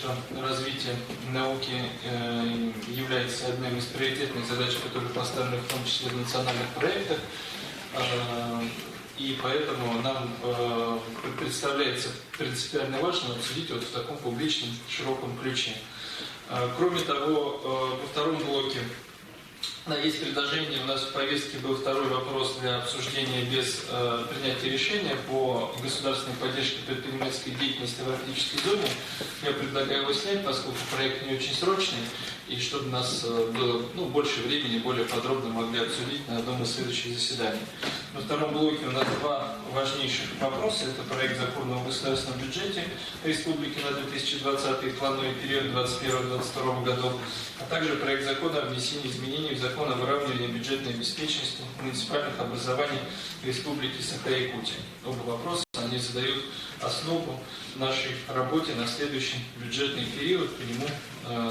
что развитие науки является одной из приоритетных задач, которые поставлены в том числе в национальных проектах. И поэтому нам представляется принципиально важно обсудить вот в таком публичном, широком ключе. Кроме того, во втором блоке есть предложение, у нас в повестке был второй вопрос для обсуждения без принятия решения по государственной поддержке предпринимательской деятельности в арктической зоне. Я предлагаю его снять, поскольку проект не очень срочный, и чтобы у нас было больше времени, более подробно могли обсудить на одном из следующих заседаний. Во втором блоке у нас два важнейших вопроса. Это проект закона о государственном бюджете Республики на 2020 плановый период 2021-2022 годов, а также проект закона о внесении изменений в закон о выравнивании бюджетной обеспеченности муниципальных образований Республики Саха-Якутия. Оба вопроса они задают основу нашей работе на следующий бюджетный период. По нему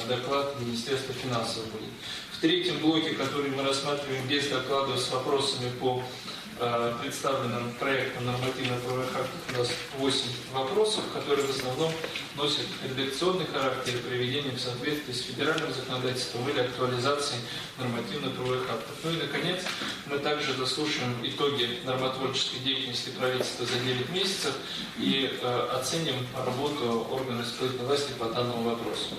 доклад Министерства финансов будет. В третьем блоке, который мы рассматриваем без докладов с вопросами по представленным проектом нормативно-правовых актов, у нас 8 вопросов, которые в основном носят редакционный характер и приведение в соответствии с федеральным законодательством или актуализацией нормативно-правовых актов. Ну и, наконец, мы также заслушаем итоги нормотворческой деятельности правительства за 9 месяцев и оценим работу органов исполнительной власти по данному вопросу.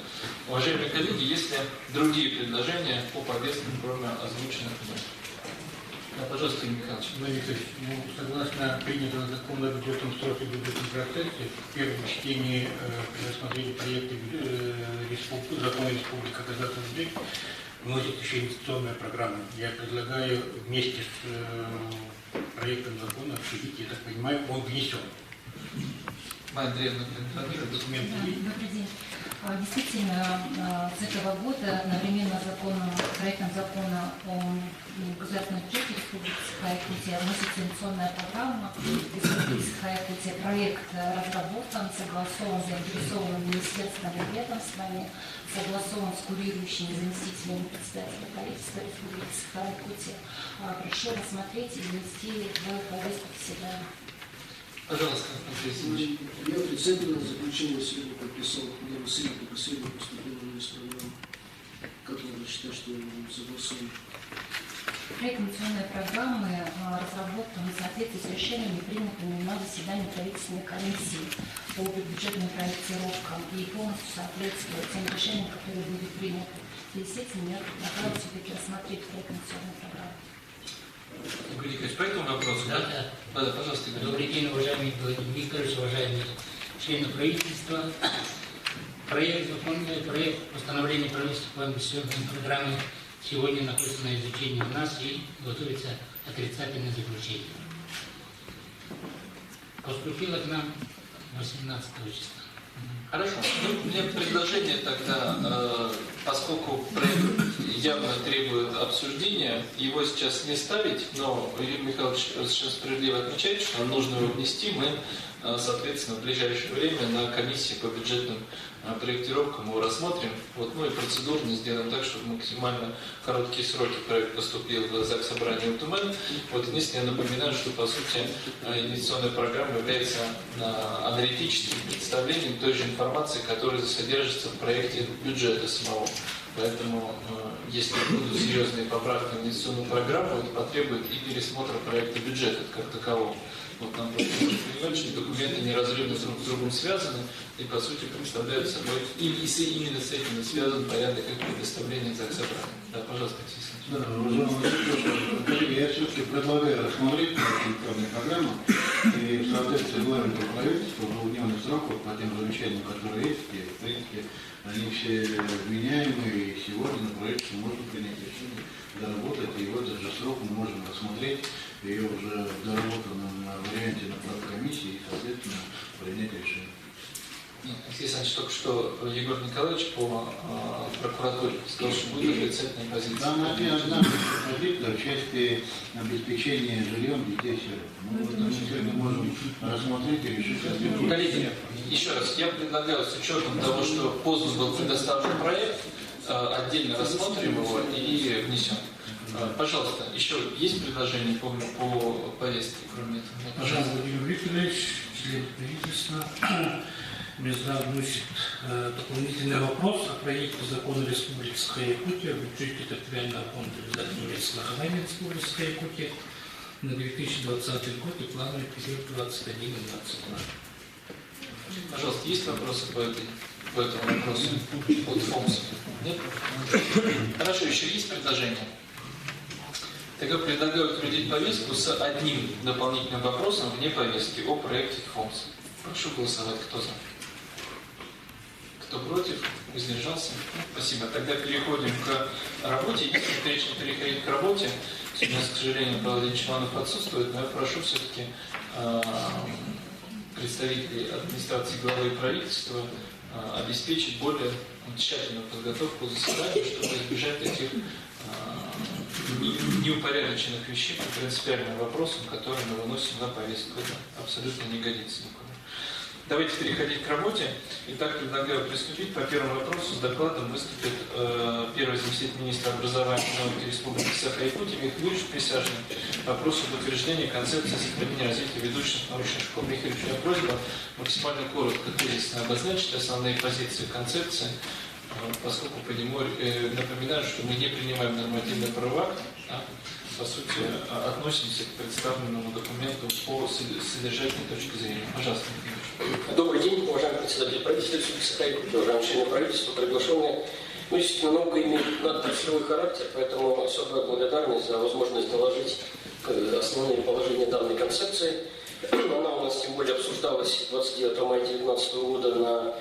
Уважаемые коллеги, есть ли другие предложения по повестке, кроме озвученных? Да, пожалуйста, Игорь Михайлович. Согласно принятому закону о бюджетном сроке и бюджетном процессе, в первом чтении при рассмотрении проекта закона Республики Казахстан вносит еще инвестиционная программа. Я предлагаю вместе с проектом закона обсудить, я так понимаю, он внесен. Майя Андреевна, документы. Добрый день. Действительно, с этого года одновременно проектом закона о государственном бюджете Республики Саха-Якутия вносится инвестиционная программа Республики Саха-Якутия. Проект разработан, согласован с заинтересованными министерствами и ведомствами, согласован с курирующими заместителями председателя правительства Республики Саха-Якутия. Прошу рассмотреть и внести в повестку заседания. Пожалуйста, Андрей. Я отрицательно заключение сегодня подписал на последнее поступление из программы. Как надо считать, что я буду согласован? Проект инвестиционной программы разработан в соответствии с решениями, принятыми на заседании правительственной комиссии по бюджетным проектировкам и полностью соответствует тем решениям, которые будут приняты. В связи с этим я предлагаю все-таки рассмотреть проект инвестиционной программы. Игорь Николаевич, по этому вопросу? Да. Пожалуйста, Игорь. Добрый день, уважаемый Владимир Викторович, уважаемые члены правительства. Проект постановления правительства по инвестиционной программе сегодня находится на изучении у нас и готовится отрицательное заключение. Поступило к нам 18 числа. Хорошо. У меня предложение тогда, поскольку проект явно требует обсуждения, его сейчас не ставить, но Юрий Михайлович совершенно справедливо отмечает, что нам нужно его внести. Мы, соответственно, в ближайшее время на комиссии по бюджетным проектировкам его рассмотрим. Ну и процедурно сделаем так, чтобы максимально короткие сроки проект поступил в Заксобрание УТМ. Единственное, я напоминаю, что по сути инвестиционная программа является аналитическим представлением той же информации, которая содержится в проекте бюджета самого. Поэтому, если будут серьезные поправки в инвестиционную программу, это потребует и пересмотра проекта бюджета как такового. Нам понимать, что документы неразрывно друг с другом связаны и, по сути, представляют собой именно с этим связан порядок их предоставления Заксобрания. Да, пожалуйста, Алексей Александрович. Да, уважаемые коллеги, я все-таки предлагаю рассмотреть инвестиционную программу и в соответствии с регламентом правительства в двухдневных сроках по тем замечаниям, которые есть, и, в принципе, они все вменяемые, и сегодня на правительстве можно принять решение доработать, и в этот же срок мы можем рассмотреть ее уже в доработанном варианте на правкомиссии и, соответственно, принять решение. Алексей Александрович, только что Егор Николаевич по прокуратуре сказал, что будет отрицательная позиция. Там одна позиция в части обеспечения жильем детей сирот. Мы сегодня можем рассмотреть и решить. Коллеги, еще раз, я предлагаю с учетом того, что поздно был предоставлен проект, отдельно рассмотрим его и внесем. Пожалуйста, еще есть предложения по повестке, кроме этого? Пожалуйста, Владимир Викторович, член правительства. Минздрав вносит дополнительный вопрос о проекте закона Республики Саха-Якутия в бюджете территориального фонда обязательного страхования Республики Саха-Якутия на 2020 год и плановый период 2021-2022. Пожалуйста, есть вопросы по этому вопросу от ФОМСа? Нет? Хорошо, еще есть предложение? Тогда предлагаю утвердить повестку с одним дополнительным вопросом вне повестки о проекте ФОМСа. Прошу голосовать. Кто за? Кто против? Воздержался? Спасибо. Тогда переходим к работе. Если прежде чем переходить к работе, у нас, к сожалению, Павел Владимирович Иванов отсутствует, но я прошу все-таки представителей администрации главы правительства обеспечить более тщательную подготовку заседания, чтобы избежать таких неупорядоченных вещей по принципиальным вопросам, которые мы выносим на повестку. Это абсолютно не годится никуда. Давайте переходить к работе. Итак, предлагаю приступить. По первому вопросу с докладом выступит первый заместитель министра образования и науки Республики Саха-Якутия Михаил Юрьевич Присяжный. Вопрос об утверждении концепции сохранения развития ведущих научных школ. Михаил Юрьевич, я просьба максимально коротко, тезисно обозначить основные позиции концепции, поскольку напоминаю, что мы не принимаем нормативный правовой акт, а по сути относимся к представленному документу по содержательной точке зрения. Пожалуйста, Михаил. Добрый день, уважаемый председатель правительства Республики Саха-Якутия, уважаемые члены правительства, приглашенные. Действительно, наука имеет надотраслевой характер, поэтому особая благодарность за возможность доложить основные положения данной концепции. Она у нас тем более обсуждалась 29 мая 2019 года на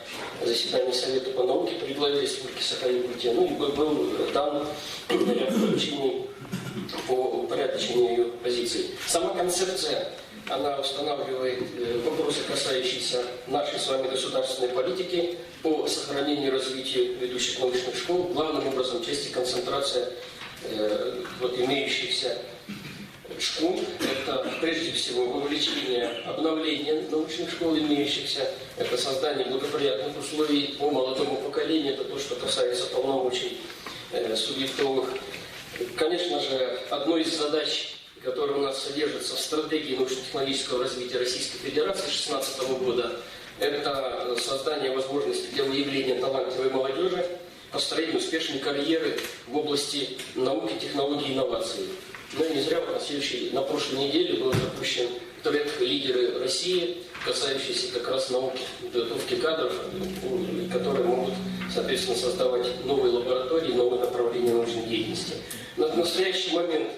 заседании Совета по науке при главе Республики Саха-Якутия. Ну и был дан ряд поручений по упорядочению ее позиций. Сама концепция, она устанавливает вопросы, касающиеся нашей с вами государственной политики по сохранению и развитию ведущих научных школ. Главным образом, части концентрация имеющихся школ. Это прежде всего вовлечение, обновление научных школ имеющихся, это создание благоприятных условий по молодому поколению, это то, что касается полномочий субъектовых. Конечно же, одной из задач, которая у нас содержится в стратегии научно-технологического развития Российской Федерации 2016 года, это создание возможности для выявления талантливой молодежи, построение успешной карьеры в области науки, технологий и инноваций. Но не зря на прошлой неделе был запущен трек «Лидеры России», касающийся как раз науки, подготовки кадров, которые могут, соответственно, создавать новые лаборатории, новые направления научной деятельности. На настоящий момент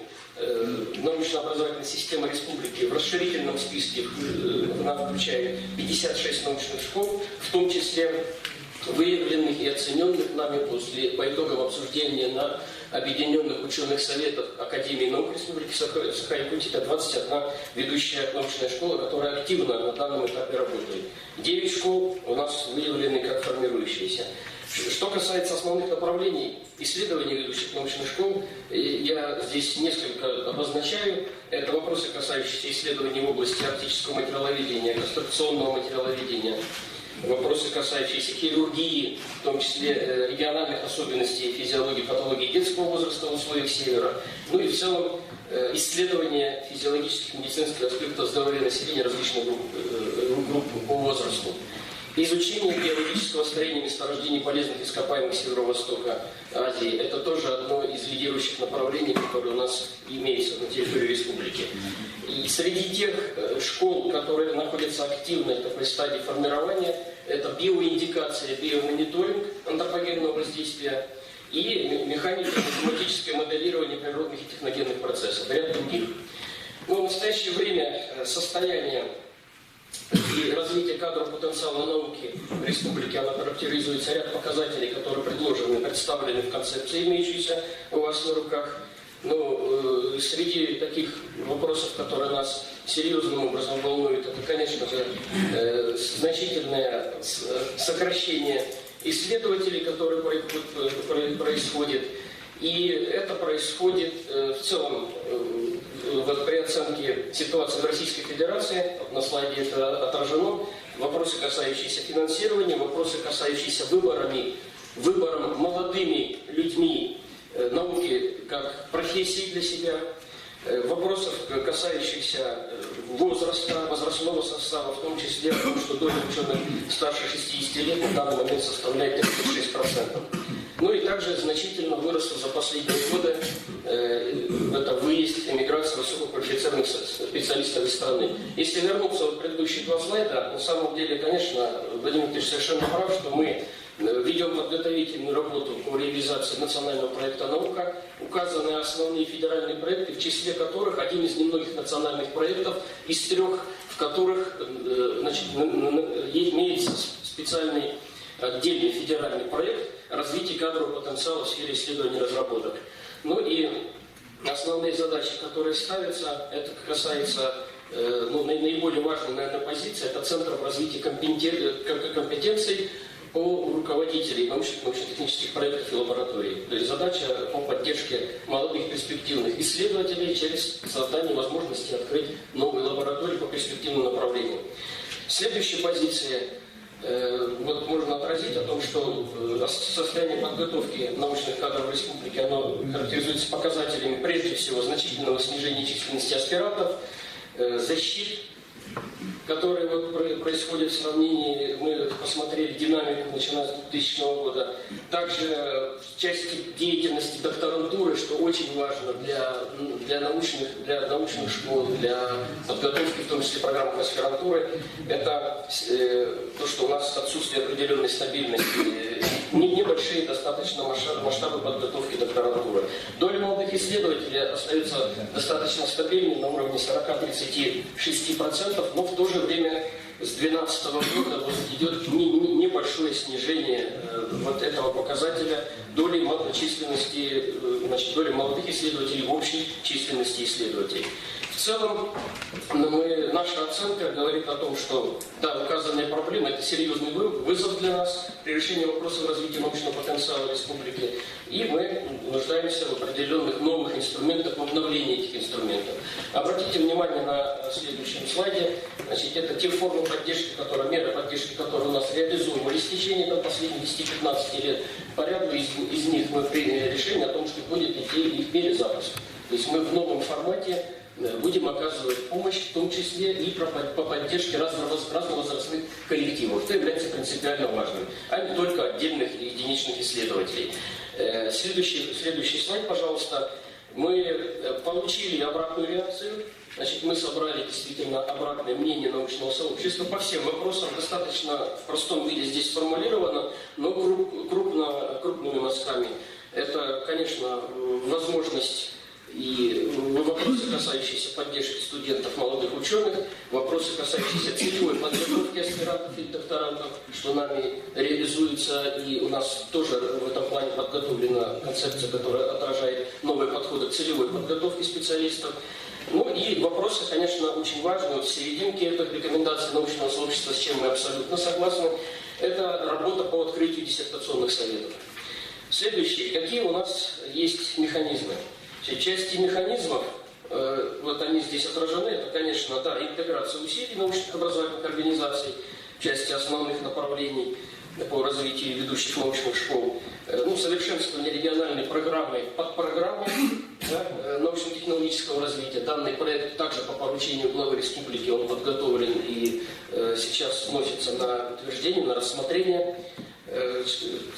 научно-образовательная система республики в расширительном списке включает 56 научных школ, в том числе выявленных и оцененных нами по итогам обсуждения на Объединенных ученых советах Академии наук Республики Саха-Якутия, это 21 ведущая научная школа, которая активно на данном этапе работает. 9 школ у нас выявлены как формирующиеся. Что касается основных направлений исследований ведущих научных школ, я здесь несколько обозначаю. Это вопросы, касающиеся исследований в области оптического материаловедения, конструкционного материаловедения, вопросы, касающиеся хирургии, в том числе региональных особенностей физиологии, патологии детского возраста в условиях Севера, ну и в целом исследования физиологических и медицинских аспектов здоровья населения различных групп по возрасту. Изучение биологического строения месторождений полезных ископаемых Северо-Востока Азии – это тоже одно из лидирующих направлений, которое у нас имеется на территории республики. И среди тех школ, которые находятся активно в такой стадии формирования, это биоиндикация, биомониторинг антропогенного воздействия и механико-математическое моделирование природных и техногенных процессов, ряд других. Но в настоящее время состояние и развитие кадрового потенциала науки в республике, она характеризуется ряд показателей, которые представлены в концепции, имеющейся у вас на руках. Но среди таких вопросов, которые нас серьезным образом волнуют, это, конечно же, значительное сокращение исследователей, которые происходит. И это происходит в целом при оценке ситуации в Российской Федерации. На слайде это отражено. Вопросы, касающиеся финансирования, вопросы, касающиеся выбором молодыми людьми науки как профессии для себя, вопросов, касающихся возраста, возрастного состава, в том числе о том, что доля ученых старше 60 лет на данный момент составляет 36%. Ну и также значительно выросла за последние годы это выезд, эмиграция высококвалифицированных специалистов из страны. Если вернуться в предыдущие два слайда, на самом деле, конечно, Владимир Ильич совершенно прав, что мы ведем подготовительную работу по реализации национального проекта «Наука». Указаны основные федеральные проекты, в числе которых один из немногих национальных проектов, из трех, в которых имеется специальный отдельный федеральный проект развития кадрового потенциала в сфере исследований и разработок. Ну и основные задачи, которые ставятся, это касается наиболее важной, наверное, позиции, это Центров развития компетенций по руководителей научно-технических проектов и лабораторий. То есть задача по поддержке молодых перспективных исследователей через создание возможности открыть новые лаборатории по перспективным направлениям. Следующая позиция. Вот можно отразить о том, что состояние подготовки научных кадров в республике оно характеризуется показателями, прежде всего, значительного снижения численности аспирантов, защит, которые происходят в сравнении, мы посмотрели динамику, начиная с 2000 года. Также в части деятельности докторантуры, что очень важно для научных школ, для подготовки, в том числе программы аспирантуры, это то, что у нас отсутствие определенной стабильности, небольшие достаточно масштабы подготовки докторантуры. Доля молодых исследователей остается достаточно стабильной на уровне 40-36%, но в то же время с 2012 года идет небольшое снижение вот этого показателя доли численности, доли молодых исследователей в общей численности исследователей. В целом, наша оценка говорит о том, что да, указанные проблемы – это серьезный вызов для нас при решении вопросов развития научного потенциала республики, и мы нуждаемся в определенных новых инструментах, в обновлении этих инструментов. Обратите внимание на следующем слайде. Значит, это те формы поддержки, меры поддержки, которые у нас реализовывались в течение последних 10-15 лет. По ряду из них мы приняли решение о том, что будет идти их перезапуск. То есть мы в новом формате будем оказывать помощь, в том числе и по поддержке разновозрастных коллективов, что является принципиально важным, а не только отдельных и единичных исследователей. Следующий слайд, пожалуйста. Мы получили обратную реакцию. Значит, мы собрали действительно обратное мнение научного сообщества по всем вопросам, достаточно в простом виде здесь сформулировано, но крупными мазками. Это, конечно, возможность и вопросы, касающиеся поддержки студентов, молодых ученых, вопросы, касающиеся целевой подготовки аспирантов и докторантов, что нами реализуется, и у нас тоже в этом плане подготовлена концепция, которая отражает новые подходы к целевой подготовке специалистов. Ну и вопросы, конечно, очень важные. Вот в серединке этих рекомендаций научного сообщества, с чем мы абсолютно согласны, это работа по открытию диссертационных советов. Следующее. Какие у нас есть механизмы? Части механизмов, вот они здесь отражены, это, конечно, да, интеграция усилий научных образовательных организаций, части основных направлений по развитию ведущих научных школ, совершенствование региональной программы, подпрограммы научно-технологического развития. Данный проект также по поручению главы республики, он подготовлен и сейчас вносится на утверждение, на рассмотрение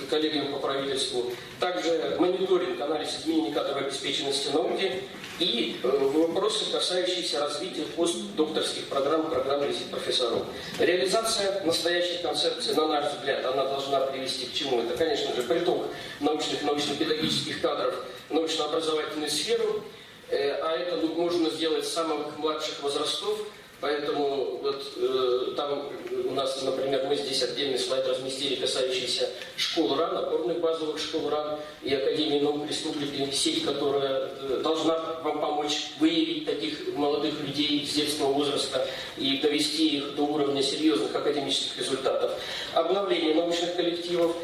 коллегами по правительству. Также мониторинг, анализ изменений кадровой обеспеченности науки и вопросы, касающиеся развития постдокторских программ резит профессоров. Реализация настоящей концепции, на наш взгляд, она должна привести к чему? Это, конечно же, приток научно-педагогических кадров в научно-образовательную сферу, а это можно сделать с самых младших возрастов. Поэтому вот там у нас, например, мы здесь отдельный слайд разместили, касающийся школ РАН, опорных базовых школ РАН и Академии наук Республики, сеть, которая должна вам помочь выявить таких молодых людей с детского возраста и довести их до уровня серьезных академических результатов. Обновление научных коллективов,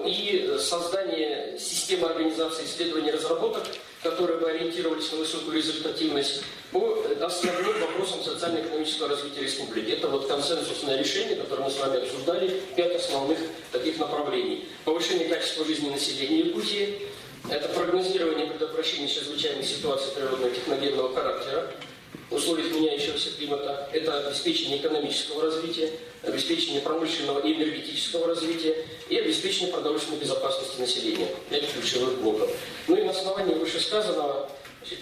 и создание системы организации исследований и разработок, которые бы ориентировались на высокую результативность по основным вопросам социально-экономического развития республики. Это вот консенсусное решение, которое мы с вами обсуждали, 5 основных таких направлений. Повышение качества жизни населения Якутии, Это прогнозирование и предотвращение чрезвычайных ситуаций природного и техногенного характера в условиях меняющегося климата. Это обеспечение экономического развития, обеспечение промышленного и энергетического развития и обеспечение продовольственной безопасности населения. 5 ключевых блоков. Ну и на основании вышесказанного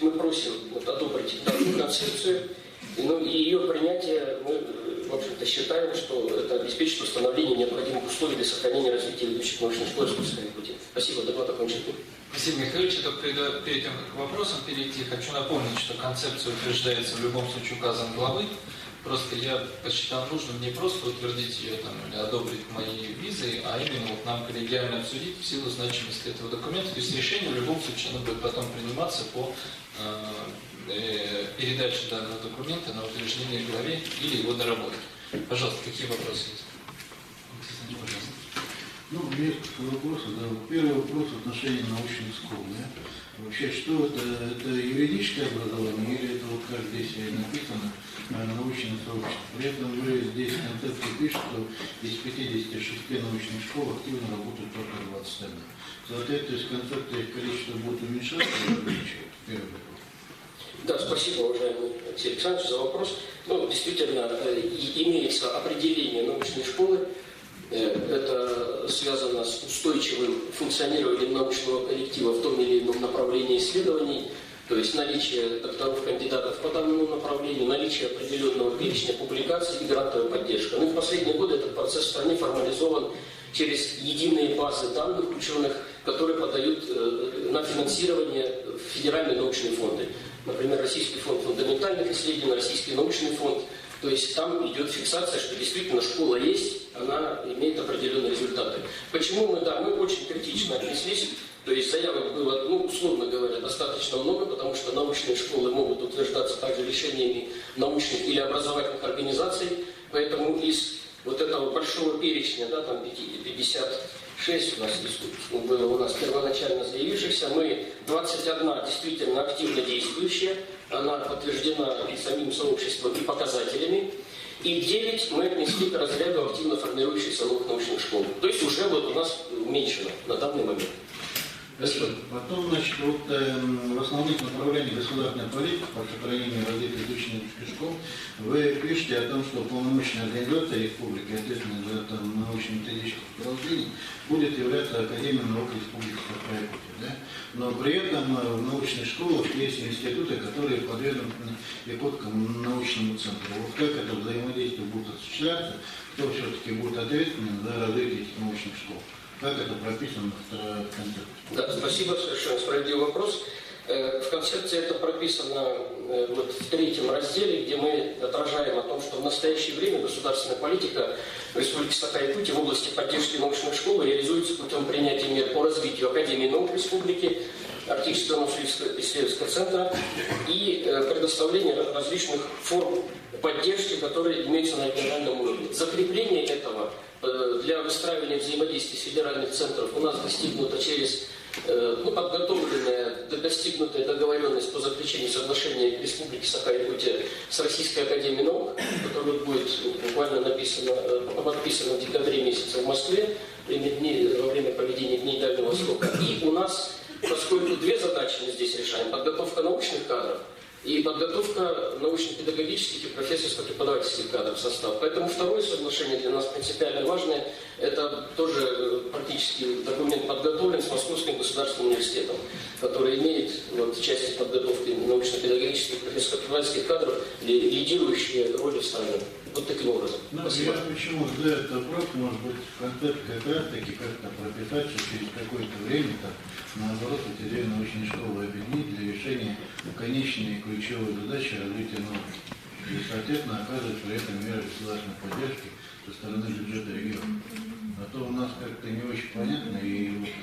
мы просим одобрить данную концепцию. Ну, и ее принятие мы, в общем-то, считаем, что это обеспечит установление необходимых условий для сохранения развития ведущих научных школ Республики Якутия. Спасибо, доклад окончен. Спасибо, Михаил. Только перед тем, как к вопросам перейти, хочу напомнить, что концепция утверждается в любом случае указом главы. Просто я посчитал нужным не просто утвердить ее там, или одобрить мои визы, а именно вот нам коллегиально обсудить в силу значимости этого документа. То есть решение в любом случае оно будет потом приниматься по передаче данного документа на утверждение главе или его доработке. Пожалуйста, какие вопросы есть? Пожалуйста. Ну, есть вопросы. Да. Первый вопрос в отношении научных школ. Да? Вообще, что это? Это юридическое образование или это вот как здесь написано, научное сообщество? При этом вы здесь в концепции пишете, что из 56 научных школ активно работают только 21. В соответствии с концепцией количество будет уменьшаться или увеличиваться? Первый вопрос. Да, спасибо, уважаемый Алексей Александрович, за вопрос. Ну, действительно, имеется определение научной школы. Это связано с устойчивым функционированием научного коллектива в том или ином направлении исследований, то есть наличие докторов, кандидатов по данному направлению, наличие определенного перечня публикаций и грантовая поддержка. Ну и в последние годы этот процесс в стране формализован через единые базы данных ученых, которые подают на финансирование в федеральные научные фонды. Например, Российский фонд фундаментальных исследований, Российский научный фонд. То есть там идет фиксация, что действительно школа есть, она имеет определенные результаты. Почему мы очень критично отнеслись, то есть заявок было, условно говоря, достаточно много, потому что научные школы могут утверждаться также решениями научных или образовательных организаций, поэтому из вот этого большого перечня, да, там 56 у нас было у нас первоначально заявившихся, мы 21 действительно активно действующая, она подтверждена и самим сообществом, и показателями, и 9 мы отнесли к разряду активно формирующихся новых научных школ. То есть уже вот у нас уменьшено на данный момент. Спасибо. Потом, значит, вот в основных направлениях государственной политики по сохранению развития изученных школ вы пишете о том, что полномочная организация республики, ответственная за научно-методическое сопровождение, будет являться Академией наук Республики Саха-Якутия. Да? Но при этом в научных школах есть институты, которые подвергнуты Якутскому научному центру. Вот как это взаимодействие будет осуществляться, кто все-таки будет ответственен за развитие этих научных школ? Как это прописано в концепции? Да, спасибо, совершенно справедливый вопрос. В концепции это прописано вот в 3-м разделе, где мы отражаем о том, что в настоящее время государственная политика в Республике Саха-Якутия в области поддержки научных школ реализуется путем принятия мер по развитию Академии наук Республики, Арктического научно-исследовательского центра и предоставления различных форм поддержки, которые имеются на региональном уровне. Закрепление этого для выстраивания взаимодействия федеральных центров у нас достигнуто через достигнутая договоренность по заключению соглашения Республики Саха-Якутия с Российской Академией наук, которая будет буквально подписана в декабре месяце в Москве во время проведения Дней Дальнего Востока. И у нас, поскольку 2 задачи мы здесь решаем: подготовка научных кадров и подготовка научно-педагогических и профессорско-преподавательских кадров в состав. Поэтому второе соглашение для нас принципиально важное. Это тоже практически документ подготовлен с Московским государственным университетом, который имеет в части подготовки научно-педагогических и профессорско-преподавательских кадров лидирующие роли в стране. Вот таким образом. Спасибо. Я почему задаю этот вопрос, может быть, в концепции как раз таки как-то прописать, что через какое-то время наоборот эти 2 научные школы объединить для решения конечной и ключевой задачи развития науки. И, соответственно, оказывать при этом меры государственной поддержки со стороны бюджета региона. А то у нас как-то не очень понятно, и вот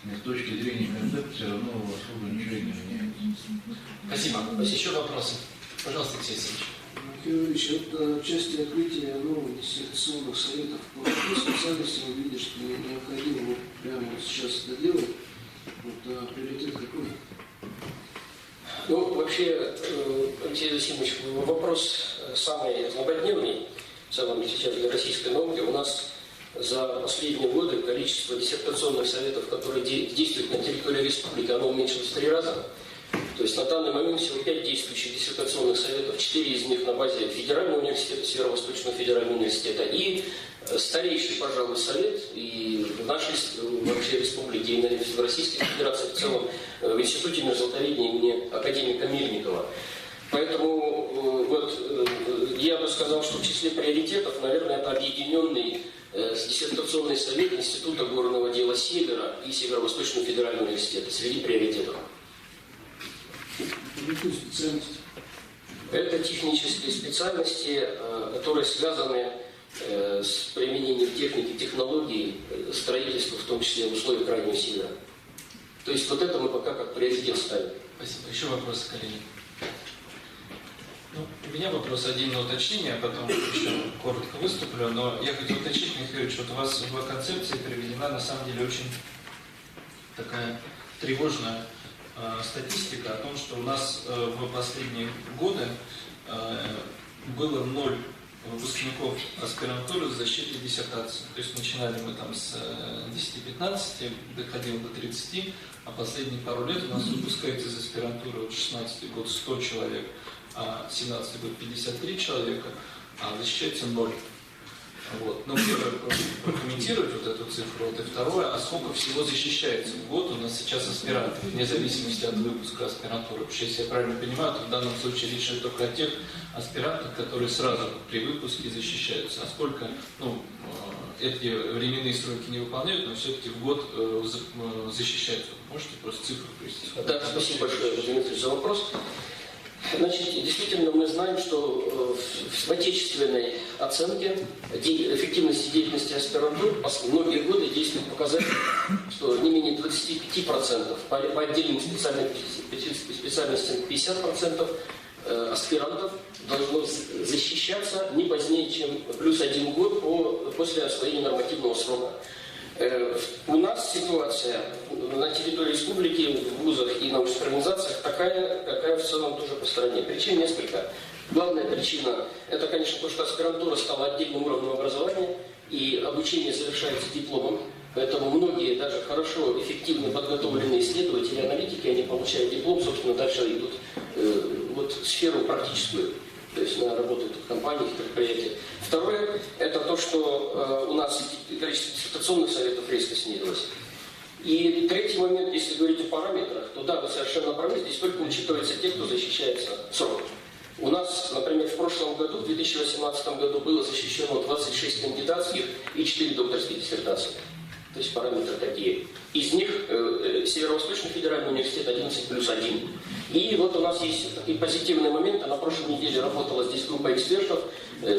с точки зрения концепции все равно особо ничего не меняется. Спасибо. Еще вопросы? Пожалуйста, Алексей Алексеевич. Михаил Ильич, вот в части открытия новых диссертационных советов по специальности вы видите, что необходимо вот прямо вот сейчас это делать. Вот приоритет какой? Ну, вообще, Алексей Засимович, вопрос самый злободневный в целом сейчас для российской науки. У нас за последние годы количество диссертационных советов, которые действуют на территории республики, оно уменьшилось в 3 раза. То есть на данный момент всего 5 действующих диссертационных советов, 4 из них на базе Федерального университета, Северо-Восточного федерального университета, и старейший, пожалуй, совет и в нашей вообще республике, и в Российской Федерации в целом, в Институте межзолотоведения имени академика Мельникова. Поэтому я бы сказал, что в числе приоритетов, наверное, это объединенный диссертационный совет Института горного дела Севера и Северо-Восточного федерального университета среди приоритетов. Это технические специальности, которые связаны с применением техники, технологий, строительства, в том числе в условиях Крайнего Севера. То есть вот это мы пока как приоритет ставим. Спасибо. Еще вопросы, коллеги? У меня вопрос один на уточнение, а потом еще коротко выступлю. Но я хотел уточнить, Михаил Ильич, вот у вас в концепции приведена на самом деле очень такая тревожная статистика о том, что у нас в последние годы было 0 выпускников аспирантуры с защитой диссертации. То есть начинали мы там с 10-15, доходило до 30, а последние пару лет у нас выпускается из аспирантуры вот 16 год 100 человек, а 17 год 53 человека, а защищается 0. Вот. Ну, первое, прокомментировать вот эту цифру, вот, и второе, а сколько всего защищается в год у нас сейчас аспирантов, вне зависимости от выпуска аспирантуры. Потому что, если я правильно понимаю, то в данном случае речь идет только о тех аспирантах, которые сразу при выпуске защищаются. А сколько, эти временные сроки не выполняют, но все-таки в год защищаются. Можете просто цифру привести? Да, спасибо большое, Дмитрий, за вопрос. Значит, действительно, мы знаем, что в отечественной оценке эффективности деятельности аспирантур многие годы действует показатель, что не менее 25%, по отдельным специальностям 50% аспирантов должно защищаться не позднее, чем плюс 1 год после освоения нормативного срока. У нас ситуация на территории республики, в вузах и научных организациях такая, какая в целом тоже по стране. Причин несколько. Главная причина – это, конечно, то, что аспирантура стала отдельным уровнем образования, и обучение завершается дипломом. Поэтому многие, даже хорошо, эффективно подготовленные исследователи, аналитики, они получают диплом, собственно, дальше идут в сферу практическую. То есть она работает в компаниях, предприятиях. Второе – это то, что у нас количество диссертационных советов резко снизилось. И третий момент, если говорить о параметрах, то да, вы совершенно правы, здесь только учитываются те, кто защищается срок. У нас, например, в прошлом году, в 2018 году, было защищено 26 кандидатских и 4 докторских диссертаций. То есть параметры такие. Из них Северо-Восточный федеральный университет 11+1. И вот у нас есть такие позитивные моменты. На прошлой неделе работала здесь группа экспертов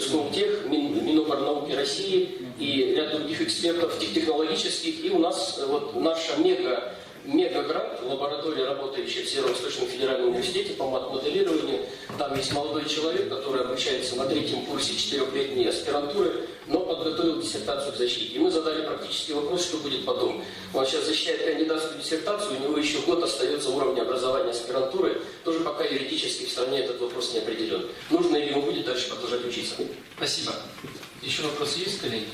Сколтех, Миноборнауки России и ряд других экспертов технологических. И у нас вот наша мегагрант, лаборатория, работающая в Северо-Восточном федеральном университете по моделированию. Там есть молодой человек, который обучается на 3-м курсе 4-летней аспирантуры, но подготовил диссертацию к защите. И мы задали практический вопрос, что будет потом. Он сейчас защищает кандидатскую диссертацию, у него еще год остается уровня образования аспирантуры. Тоже пока юридически в стране этот вопрос не определен. Нужно ли ему будет дальше продолжать учиться? Спасибо. Еще вопросы есть, коллеги?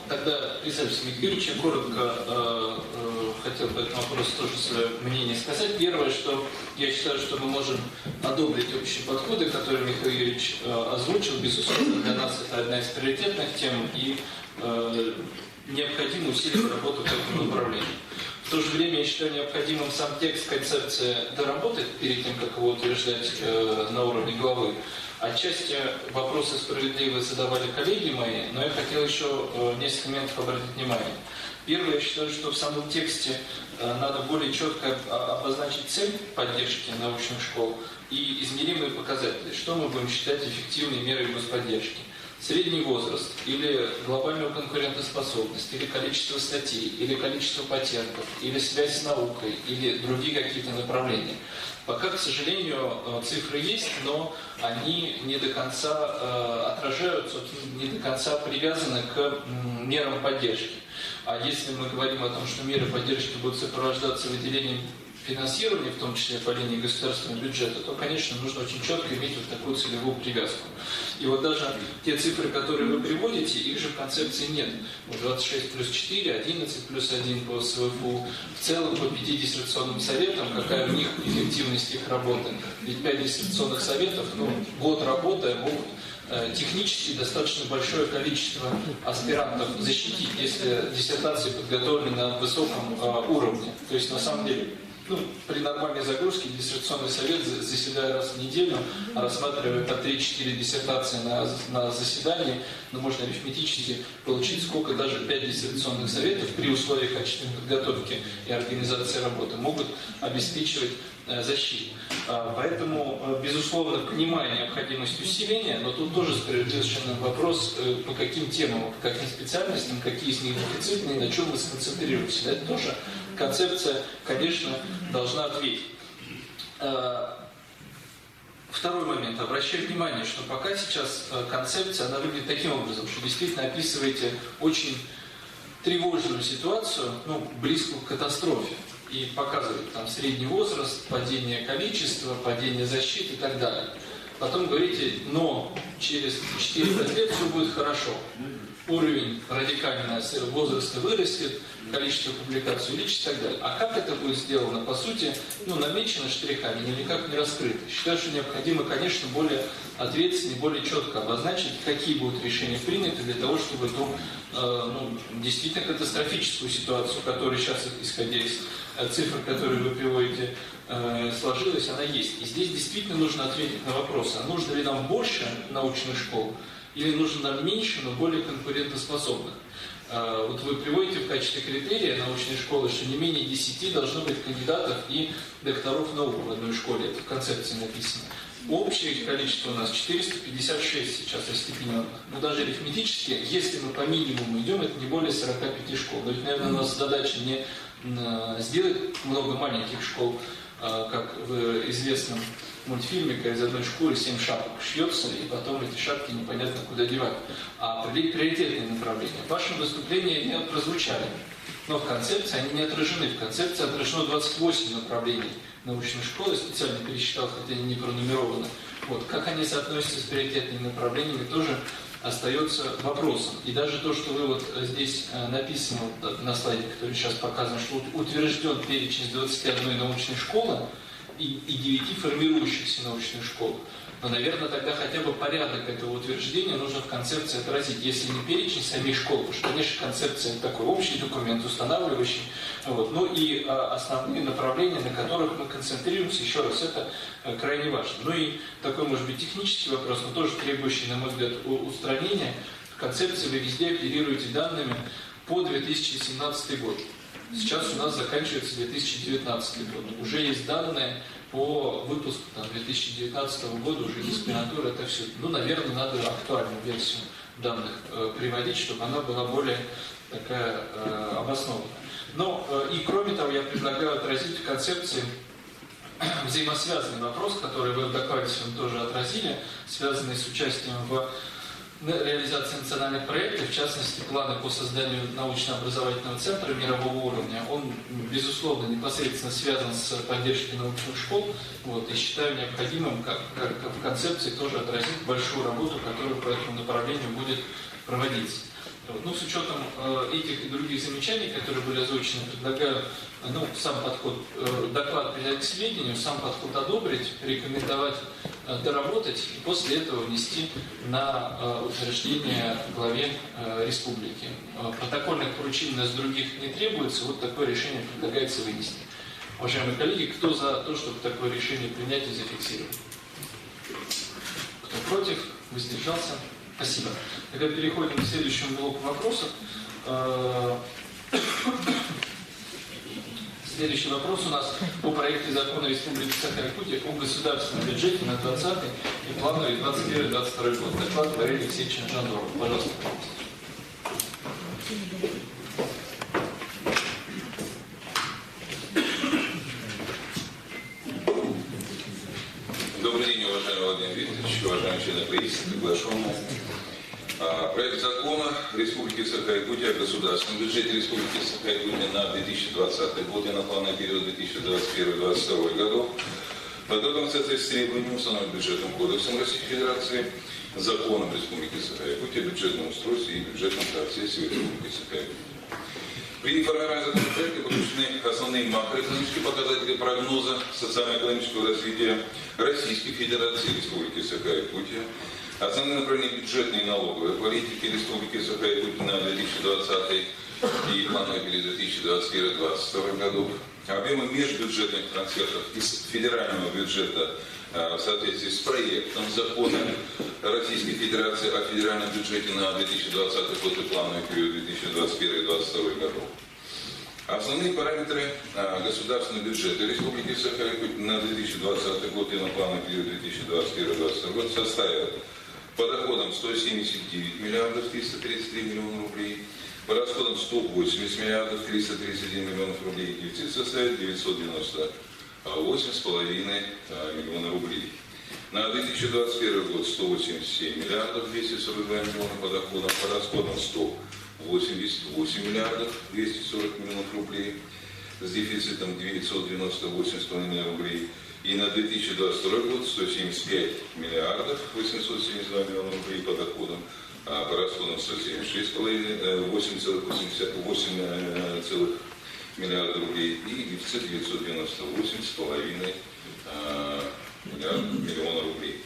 Тогда, Александр Михайлович, я коротко хотел по этому вопросу тоже свое мнение сказать. Первое, что я считаю, что мы можем одобрить общие подходы, которые Михаил Юрьевич озвучил. Безусловно, для нас это одна из приоритетных тем, и необходимо усилить работу в этом направлении. В то же время я считаю необходимым сам текст концепции доработать перед тем, как его утверждать на уровне главы. Отчасти вопросы справедливые задавали коллеги мои, но я хотел еще несколько моментов обратить внимание. Первое, я считаю, что в самом тексте надо более четко обозначить цель поддержки научных школ и измеримые показатели. Что мы будем считать эффективной мерой господдержки? Средний возраст, или глобальную конкурентоспособность, или количество статей, или количество патентов, или связь с наукой, или другие какие-то направления. Пока, к сожалению, цифры есть, но они не до конца отражают, собственно, не до конца привязаны к мерам поддержки. А если мы говорим о том, что меры поддержки будут сопровождаться выделением финансирования, в том числе по линии государственного бюджета, то, конечно, нужно очень четко иметь вот такую целевую привязку. И вот даже те цифры, которые вы приводите, их же в концепции нет. Вот 26 плюс 4, 11 плюс 1 по СВФУ, в целом по 5 диссертационным советам, какая у них эффективность их работы. Ведь 5 диссертационных советов, год работы могут технически достаточно большое количество аспирантов защитить, если диссертации подготовлены на высоком уровне. То есть, на самом деле, при нормальной загрузке диссертационный совет, заседая раз в неделю, рассматривая по 3-4 диссертации на заседании, можно арифметически получить, сколько даже 5 диссертационных советов при условии качественной подготовки и организации работы могут обеспечивать защиту. Поэтому, безусловно, понимая необходимость усиления, но тут тоже справедливый совершенно вопрос, по каким темам, по каким специальностям, какие из них дефицитные, на чем мы сконцентрируемся. Это тоже концепция, конечно, должна ответить. Второй момент. Обращаю внимание, что пока сейчас концепция, она выглядит таким образом, что действительно описываете очень тревожную ситуацию, близкую к катастрофе. И показывает там средний возраст, падение количества, падение защиты и так далее. Потом говорите, но через 4-5 лет все будет хорошо. Уровень радикального возраста вырастет, количество публикаций увеличится и так далее. А как это будет сделано, по сути, намечено штрихами, но никак не раскрыто. Считаю, что необходимо, конечно, более ответственно и более четко обозначить, какие будут решения приняты для того, чтобы эту действительно катастрофическую ситуацию, которая сейчас, исходя из цифр, которые вы приводите, сложилась, она есть. И здесь действительно нужно ответить на вопрос, а нужно ли нам больше научных школ, или нужно нам меньше, но более конкурентоспособных. Вот вы приводите в качестве критерия научной школы, что не менее 10 должно быть кандидатов и докторов наук в одной школе. Это в концепции написано. Общее количество у нас 456 сейчас остепененных. Но даже арифметически, если мы по минимуму идем, это не более 45 школ. Но ведь, наверное, у нас задача не сделать много маленьких школ, как в известном мультфильме, когда из одной шкуры 7 шапок шьется, и потом эти шапки непонятно куда девать. А приоритетные направления. В вашем выступлении они прозвучали, но в концепции они не отражены. В концепции отражено 28 направлений научной школы, специально пересчитал, хотя они не пронумерованы. Вот. Как они соотносятся с приоритетными направлениями, тоже остается вопросом. И даже то, что вы вот здесь написано на слайде, который сейчас показан, что утвержден перечень с 21 научной школы и 9 формирующихся научных школ. Но, наверное, тогда хотя бы порядок этого утверждения нужно в концепции отразить, если не перечень самих школ, потому что, конечно, концепция это такой общий документ, устанавливающий, и основные направления, на которых мы концентрируемся, еще раз, это крайне важно. И такой, может быть, технический вопрос, но тоже требующий, на мой взгляд, устранения. В концепции вы везде оперируете данными по 2017 год. Сейчас у нас заканчивается 2019 год. Уже есть данные по выпуску 2019 года, уже из аспирантуры, это все. Наверное, надо актуальную версию данных приводить, чтобы она была более такая обоснованная. И кроме того, я предлагаю отразить в концепции взаимосвязанный вопрос, который вы в докладе сегодня тоже отразили, связанный с участием в реализации национальных проектов, в частности, планы по созданию научно-образовательного центра мирового уровня. Он, безусловно, непосредственно связан с поддержкой научных школ. И считаю необходимым, как в концепции, тоже отразить большую работу, которая по этому направлению будет проводиться. С учетом этих и других замечаний, которые были озвучены, предлагаю сам подход, доклад принять к сведению, сам подход одобрить, рекомендовать доработать и после этого внести на утверждение главе республики. Протокольных поручений у нас других не требуется, вот такое решение предлагается вынести. Уважаемые коллеги, кто за то, чтобы такое решение принять и зафиксировать? Кто против? Воздержался? Спасибо. Тогда переходим к следующему блоку вопросов. Следующий вопрос у нас по проекту закона Республики Саха-Якутия о государственном бюджете на 2020 и плановый 2021-2022 год. Доклад Валерия Алексеевича Жандорова. Пожалуйста. Добрый день, уважаемый Владимир Викторович, уважаемые члены правительства, приглашенные. Проект закона Республики Саха-Якутия о государственном бюджете Республики Саха-Якутия на 2020 год и на плановый период 2021-2022 годов подготовлен в соответствии с требованиями, установленными бюджетным кодексом Российской Федерации, законом Республики Саха-Якутия, бюджетном устройстве и бюджетном процессе Республики Саха-Якутия. При формировании законопроекта подключены основные макроэкономические показатели прогноза социально-экономического развития Российской Федерации и Республики Саха-Якутия, основные направления бюджетной и налоговой политики Республики Саха-Якутия на 2020 и плановый период 2021-2022 годов, объемы межбюджетных трансфертов из федерального бюджета в соответствии с проектом закона Российской Федерации о федеральном бюджете на 2020 год и плановый период 2021-2022 годов. Основные параметры государственного бюджета Республики Саха-Якутия на 2020 год и на плановый период 2021-2022 год составят по доходам 179 миллиардов 333 миллиона рублей, по расходам 180 миллиардов 331 миллионов рублей, и дефицит составит 998,5 миллиона рублей. На 2021 год 187 миллиардов 242 миллиона по доходам, по расходам 188 миллиардов 240 миллионов рублей, с дефицитом 998,5 миллиона рублей. И на 2022 год 175 миллиардов 872 миллиона рублей по доходам, а по расходам 8,88 миллиарда рублей и дефицит 998,5 миллиона рублей.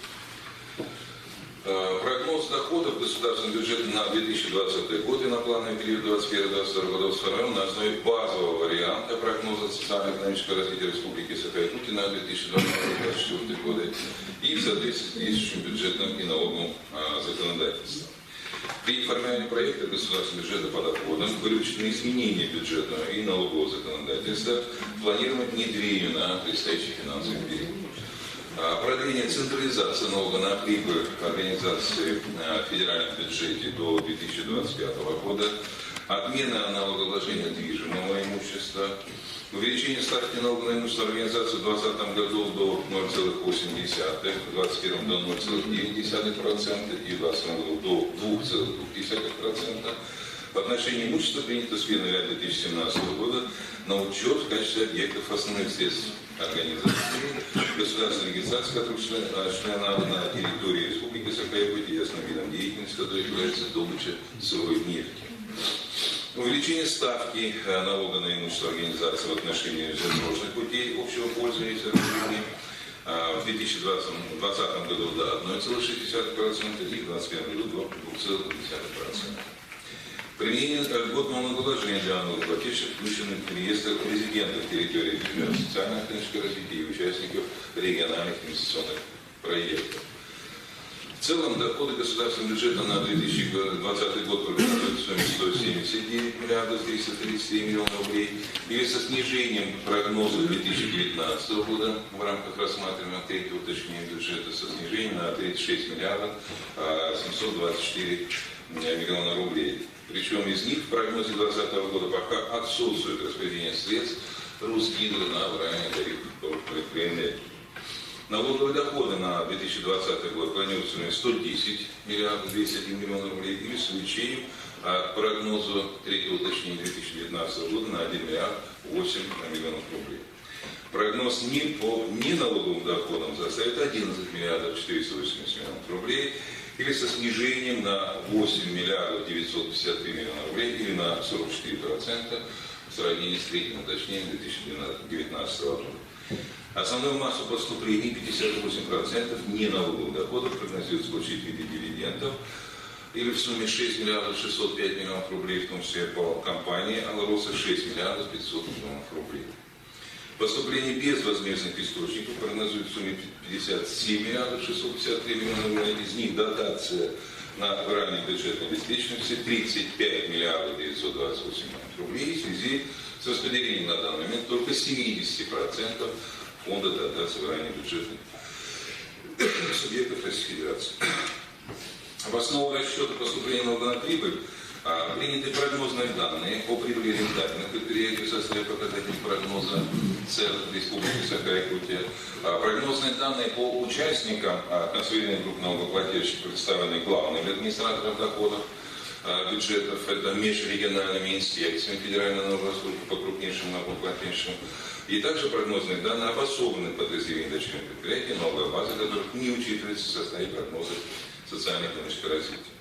Прогноз доходов государственного бюджета на 2020 год и на плановый период 2021-2022 годов сформирован на основе базового варианта прогноза социально-экономического развития Республики Саха-Якутия на 2020-2024 годы и в соответствии с действующим бюджетным и налоговым законодательством. При формировании проекта государственного бюджета по доходам были учтены изменения бюджетного и налогового законодательства, планируемое внедрение на предстоящий финансовый период. Продление централизации налога на прибыль организации в федеральном бюджете до 2025 года, отмена налогообложения движимого имущества, увеличение ставки налога на имущество организации в 2020 году до 0,8, в 2021 до 0,9% и в 2022 году до 2,2%. В отношении имущества принято с 1 января 2017 года на учет в качестве объектов основных средств организации государственной регистрации, которые члены на территории Республики Саха-Якутия, основным видом деятельности, которой является добыча сырой нефти. Увеличение ставки налога на имущество организации в отношении железнодорожных путей общего пользования сооружений в 2020 году до 1,6% и в 2021 году до 2,2%. Применение льготного налогообложения для налогоплательщиков включены в реестр резидентов территории бюджета социально-экономического развития и участников региональных инвестиционных проектов. В целом, доходы государственного бюджета на 2020 год прогнозируют в сумме 179 миллиардов 333 миллиона рублей, или со снижением прогноза 2019 года в рамках рассматриваемого третьего уточнения бюджета со снижением на 36 миллиардов 724 миллиона рублей. Причем из них в прогнозе 2020 года пока отсутствует распределение средств Русгидро на ранее тариф электроэнергии. Налоговые доходы на 2020 год планируются 110 миллиардов 201 миллион рублей или с увеличением от прогноза третьего уточнения 2019 года на 1 миллиард 8 миллионов рублей. Прогноз по неналоговым доходам составит 11 миллиардов 480 миллионов рублей или со снижением на 8 миллиардов 953 миллиона рублей или на 44% в сравнении с третьим уточнением 2019 года. Основную массу поступлений 58% неналоговых доходов прогнозируется получить в виде дивидендов или в сумме 6 миллиардов 605 миллионов рублей, в том числе по компании Алроса 6 миллиардов 500 миллионов рублей. Поступление безвозмездных источников прогнозируют в сумме 57 миллиардов 653 миллиона рублей, из них дотация на ранее бюджетной обеспеченности 35 миллиардов 928 миллионов рублей, в связи с распределением на данный момент только 70% фонда дотации в ранее бюджетных субъектов Российской Федерации. В основу расчета поступления налога на прибыль Приняты прогнозные данные о прибыли рентабельных предприятий в составе показателей прогноза ЦР Республики Саха-Якутия. Прогнозные данные по участникам консолидированных групп налогоплательщиков представлены главным администратором доходов бюджетов, это межрегиональными инспекциями Федеральной налоговой службы по крупнейшим налогоплательщикам. И также прогнозные данные обособленных подразделений дочерних предприятий, новая база которых не учитывается в составе прогноза социально-экономического развития.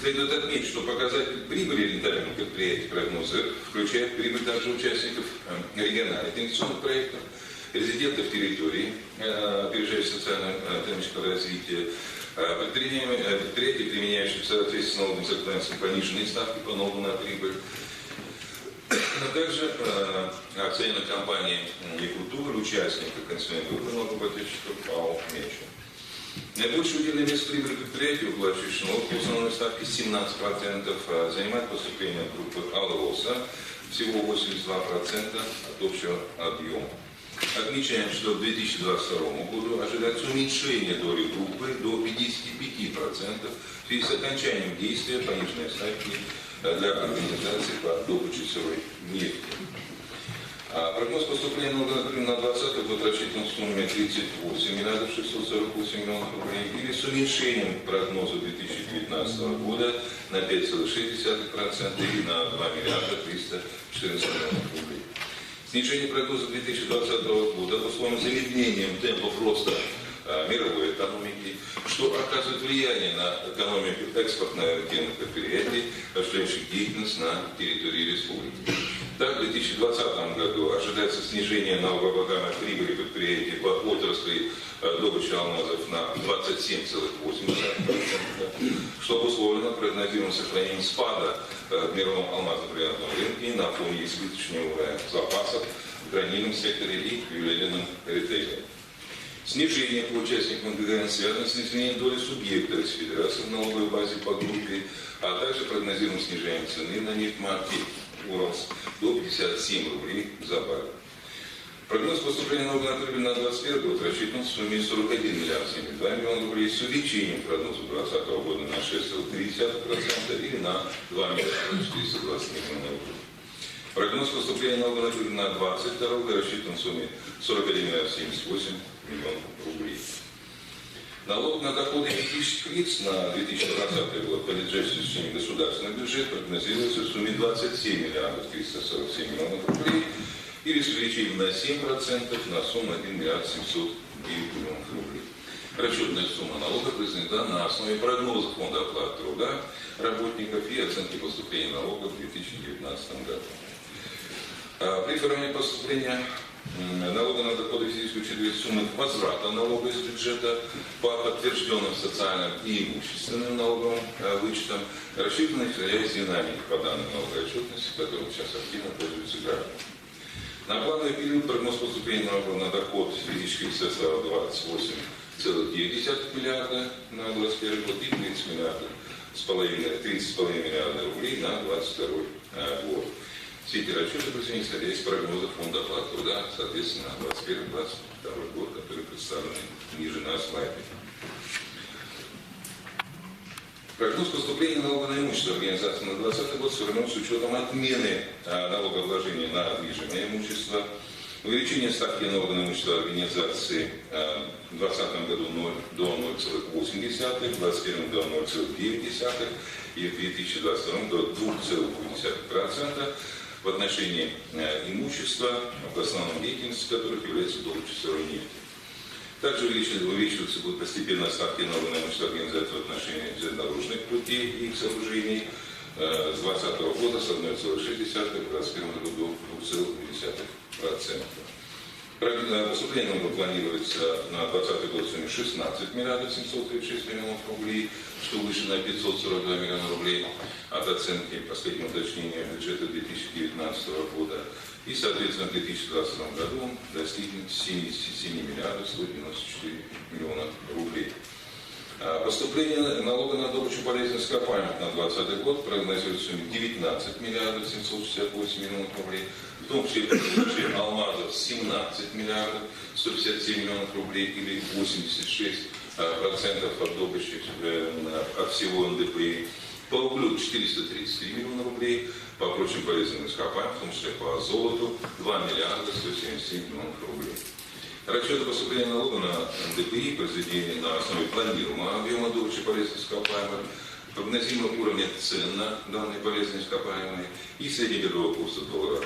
Следует отметить, что показатель прибыли рентабельных предприятий прогноза включает прибыль также участников региональных инвестиционных проектов, резидентов территории, опережающих социально-экономического развития, предприятий, применяющих в соответствии с налоговым законодательством пониженные ставки по налогу на прибыль, а также акционерной компании «Якутур», участников консолидированной группы налогоплательщиков ПАО «Мечу». Наибольший удельный вес прибыли предприятий, уплачивающих налог по установленной ставке 17%, занимает поступление группы «Алроса», всего 82% от общего объема. Отмечаем, что к 2022 году ожидается уменьшение доли группы до 55% в связи с окончанием действия пониженной ставки для организации по добыче сырой нефти. Прогноз поступления налога на 2020 год рассчитан в сумме 38 миллиардов 648 миллионов рублей или с уменьшением прогноза 2019 года на 5,6% или на 2 миллиарда 314 миллионов рублей. Снижение прогноза 2020 года обусловлено замедлением темпов роста мировой экономики, что оказывает влияние на экономику экспортно-агентных предприятий, осуществляющих деятельность на территории республики. Так, в 2020 году ожидается снижение налогооблагаемой прибыли предприятий по отрасли добычи алмазов на 27,8%, что обусловлено прогнозируемым сохранением спада в мировом алмазно-бриллиантовом рынке на фоне избыточного запасов в гранильном секторе и ювелирном ритейле. Снижение по участникам ГГН связано с снижением доли субъекта из Федерации в налоговой базе по группе, а также прогнозируемым снижением цены на нефть марки «Уралс» до 57 рублей за баррель. Прогноз поступления налога на прибыль на 2021 год рассчитан в сумме 41 миллиард 72 миллиона рублей с увеличением прогноза 2020 года на 6,3% или на 2 миллиарда 420 миллионов рублей. Прогноз поступления налога на прибыль на 2022 год рассчитан в сумме 41 миллиард 78 миллионов рублей. Налог на доходы физических лиц на 2020 год, подлежащий изучению государственный бюджет, прогнозируется в сумме 27 миллиардов 347 миллионов рублей или с увеличением на 7% на сумму 1 миллиард 709 миллионов рублей. Расчетная сумма налога произведена на основе прогноза Фонда оплаты труда работников и оценки поступления налогов в 2019 году. При формировании поступления налога на доходы физических учитывает суммы возврата налога из бюджета по подтвержденным социальным и имущественным налоговым вычетам, рассчитанных исходя из динамики по данной налоговой отчетности, которым сейчас активно пользуются граждане. На плановый период прогноз поступления налога на доход физических лиц составил 28,9 миллиарда на 2021 год и 30,5 миллиарда рублей на 2022 год. Все эти расчеты произведены исходя из прогноза Фонда оплаты труда, соответственно, на 2021-2022 год, которые представлены ниже на слайде. Прогноз поступления налога на имущество организации на 2020 год сформирован с учетом отмены налогообложения на движимое имущество, увеличение ставки налога на имущество организации в 2020 году до 0,8, в 2021 до 0,9 и в 2022 до 2,2% в отношении имущества, в основном деятельности которых является добыча сырой нефти. Также увеличиваться будут постепенно ставки налога на имущество организации в отношении железнодорожных путей и их сооружений с 2020 года с 1,6 в 2021 году до 2,2%. Поступление налога планируется на 2020 год в сумме 16 миллиардов 736 миллионов рублей, что выше на 542 миллиона рублей от оценки последнего уточнения бюджета 2019 года. И, соответственно, в 2022 году достигнет 77 миллиардов 194 миллиона рублей. Поступление налога на добычу полезных ископаемых на 2020 год прогнозируется в сумме 19 миллиардов 768 миллионов рублей, в том числе при алмазов 17 миллиардов 157 миллионов рублей или 86% от добычи от всего НДПИ, по углю 433 миллиона рублей, по прочим полезным ископаемым, в том числе по золоту, 2 миллиарда 177 миллионов рублей. Расчеты поступления налога на НДПИ произведены на основе планируемого объема добычи полезных ископаемых, прогнозируемого уровня цен на данные полезные ископаемые и среднегодового курса доллара.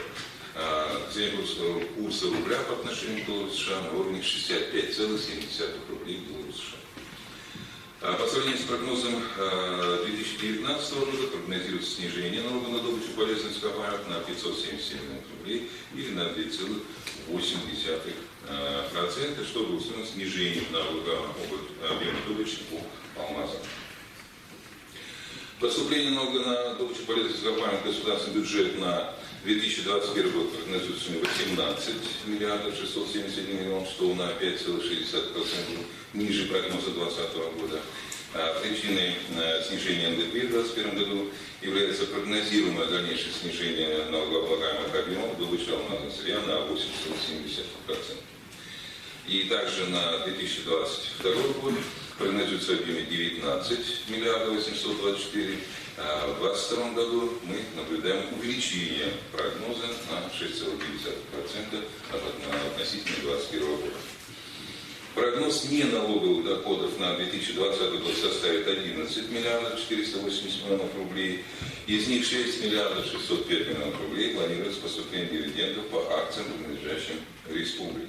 Среднего курса рубля по отношению к доллару США на уровне 65,7 рублей к доллару США. По сравнению с прогнозом 2019 года прогнозируется снижение налога на добычу полезных ископаемых на 577 миллионов рублей или на 2,8%, что будет снижение налога объема добычи по алмазам. Поступление налога на добычу полезных ископаемых в государственный бюджет на 2021 год прогнозируется в сумме 18 миллиардов 671 миллионов, что на 5,6% ниже прогноза 2020 года. Причиной снижения НДП в 2021 году является прогнозируемое дальнейшее снижение налогооблагаемых объемов добычи алмазного сырья на 8,7%. И также на 2022 год прогнозируется в объеме 19 миллиардов 824. В 2022 году мы наблюдаем увеличение прогноза на 6,9% относительно 2021 года. Прогноз неналоговых доходов на 2020 год составит 11 миллиардов 480 миллионов рублей. Из них 6 миллиардов 605 миллионов рублей планируется поступление дивидендов по акциям, принадлежащим республике.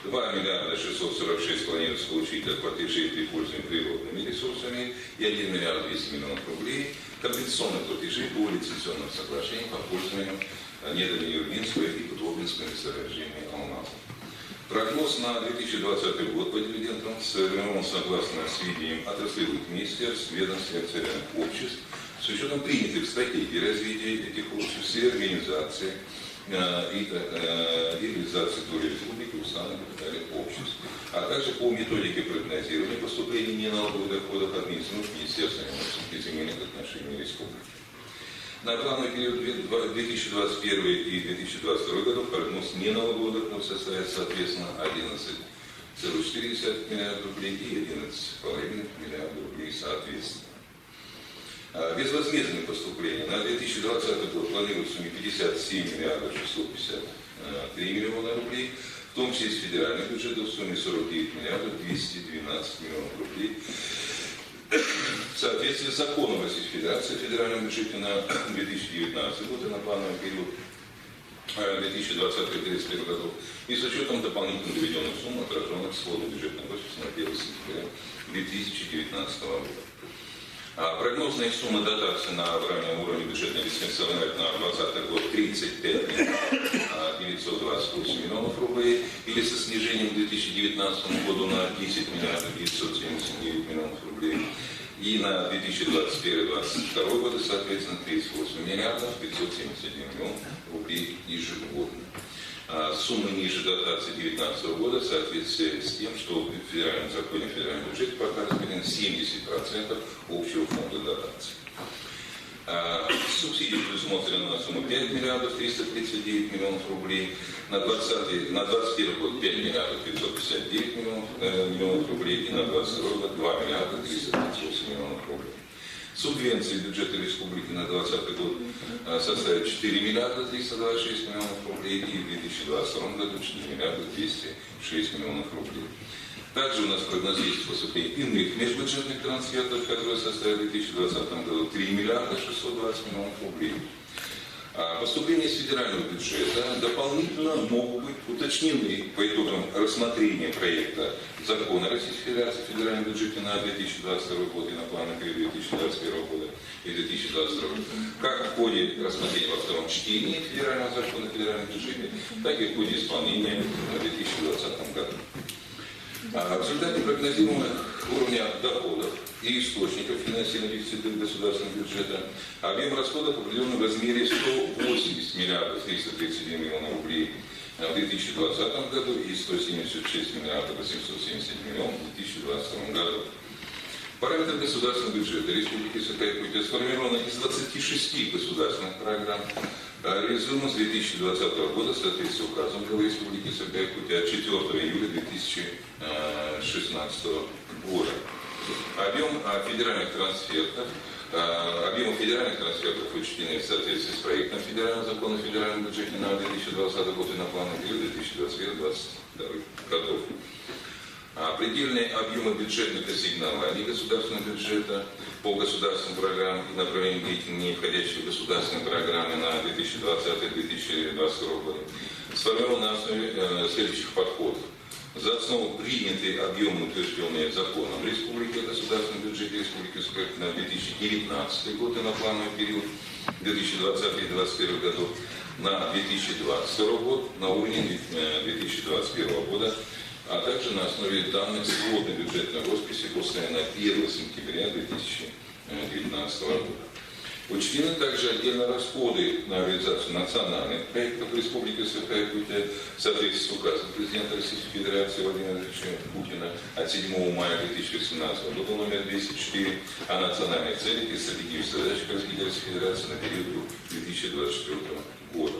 2 миллиарда 646 планируется получить от платежей при пользовании природными ресурсами и 1 миллиард 200 миллионов рублей компенсационных платежей по лицензионным соглашениям по пользованию недрами Юргинского и Путовинского месторождения алмазов. Прогноз на 2020 год по дивидендам сформирован согласно сведениям отраслевых министерств, ведомств и акционерных обществ с учетом принятых стратегий развития этих обществ и организации и реализации доли республики в уставном капитале обществ, а также по методике прогнозирования поступления неналоговых доходов административных министерств и земельных отношений республики. На плановый период 2021 и 2022 годов прогноз неналоговых доходов составит соответственно 11,4 миллиарда рублей и 11,5 миллиарда рублей соответственно. Безвозмездные поступления на 2020 год планируется в сумме 57 миллиардов 653 миллиона рублей, в том числе из федеральных бюджетов в сумме 49 миллиардов 212 миллионов рублей. В соответствии с законом Российской Федерации о федеральном бюджете на 2019 год и на плановый период 2020-2031 годов и с учетом дополнительно доведенных сумм, отраженных в сводном бюджетном кодексе на 1 сентября 2019 года. Прогнозная сумма дотации на раннем уровне бюджетной дифференциальной на 2020 год 35 928 миллионов рублей или со снижением к 2019 году на 10 миллиардов 979 миллионов рублей. И на 2021-2022 годы, соответственно, 38 миллиардов 571 миллионов рублей ежегодно. Суммы ниже дотации 2019 года в соответствии с тем, что в федеральном законе федерального бюджета пока распределено 70% общего фонда дотаций. Субсидии предусмотрено на сумму 5 миллиардов 339 миллионов рублей, на 2021 год 5 миллиардов 559 миллионов рублей и на 2022 год 2 миллиарда 338 миллионов рублей. Субвенции бюджета республики на 2020 год составят 4 миллиарда 326 миллионов рублей и в 2022 году 4 миллиарда 206 миллионов рублей. Также у нас прогноз есть поступление иных межбюджетных трансфертов, которые составят в 2020 году 3 миллиарда 620 миллионов рублей. Поступления из федерального бюджета дополнительно могут быть уточнены по итогам рассмотрения проекта закона Российской Федерации о федеральном бюджете на 2022 год и на плановый период 2021 года и 2022 года, как в ходе рассмотрения во втором чтении федерального закона о федеральном бюджете, так и в ходе исполнения в 2020 году. В результате прогнозируемого уровня доходов и источников финансирования дефицита государственного бюджета объем расходов определен в размере 180 миллиардов 331 миллиона рублей в 2020 году и 176 миллиардов 870 миллионов в 2022 году. Параметры государственного бюджета Республики Саха-Якутия сформированы из 26 государственных программ, реализуемых с 2020 года в соответствии с указом главы Республики Саха-Якутия от 4 июля 2016 года. Объемы федеральных трансфертов учтены в соответствии с проектом федерального закона о федеральном бюджете на 2020 год и на плановый период 2021-2022 годов. Предельные объемы бюджетных ассигнований государственного бюджета по государственным программам и направлениям деятельности, не входящих в государственные программы на 2020-2022 годы, сформированы на основе следующих подходов. За основу приняты объемы, утвержденные законом Республики о государственном бюджете Республики на 2019 год и на плановый период 2020-2021 годов, на 2022 год на уровне 2021 года, а также на основе данных сводной бюджетной росписи после на 1 сентября 2019 года. Учтены также отдельно расходы на реализацию национальных проектов Республики Саха-Якутия в соответствии с указом президента Российской Федерации Владимира Владимировича Путина от 7 мая 2018 года номер 204 о национальных целях и стратегических задачах развития Российской Федерации на период 2024 года.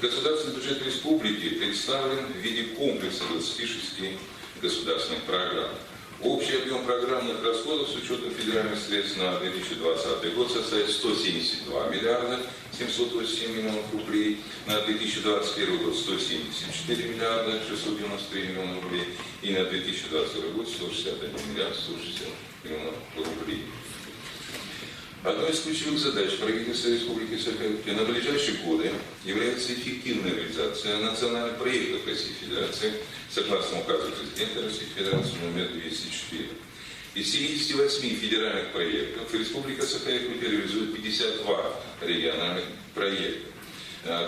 Государственный бюджет республики представлен в виде комплекса 26 государственных программ. Общий объем программных расходов с учетом федеральных средств на 2020 год составит 172 миллиарда 787 миллионов рублей, на 2021 год 174 миллиарда 693 миллиона рублей и на 2022 год 161 миллиард 160 миллионов рублей. Одной из ключевых задач правительства Республики Саха-Якутия на ближайшие годы является эффективная реализация национальных проектов Российской Федерации согласно указу президента Российской Федерации номер 204. Из 78 федеральных проектов Республика Саха-Якутия реализует 52 региональных проекта.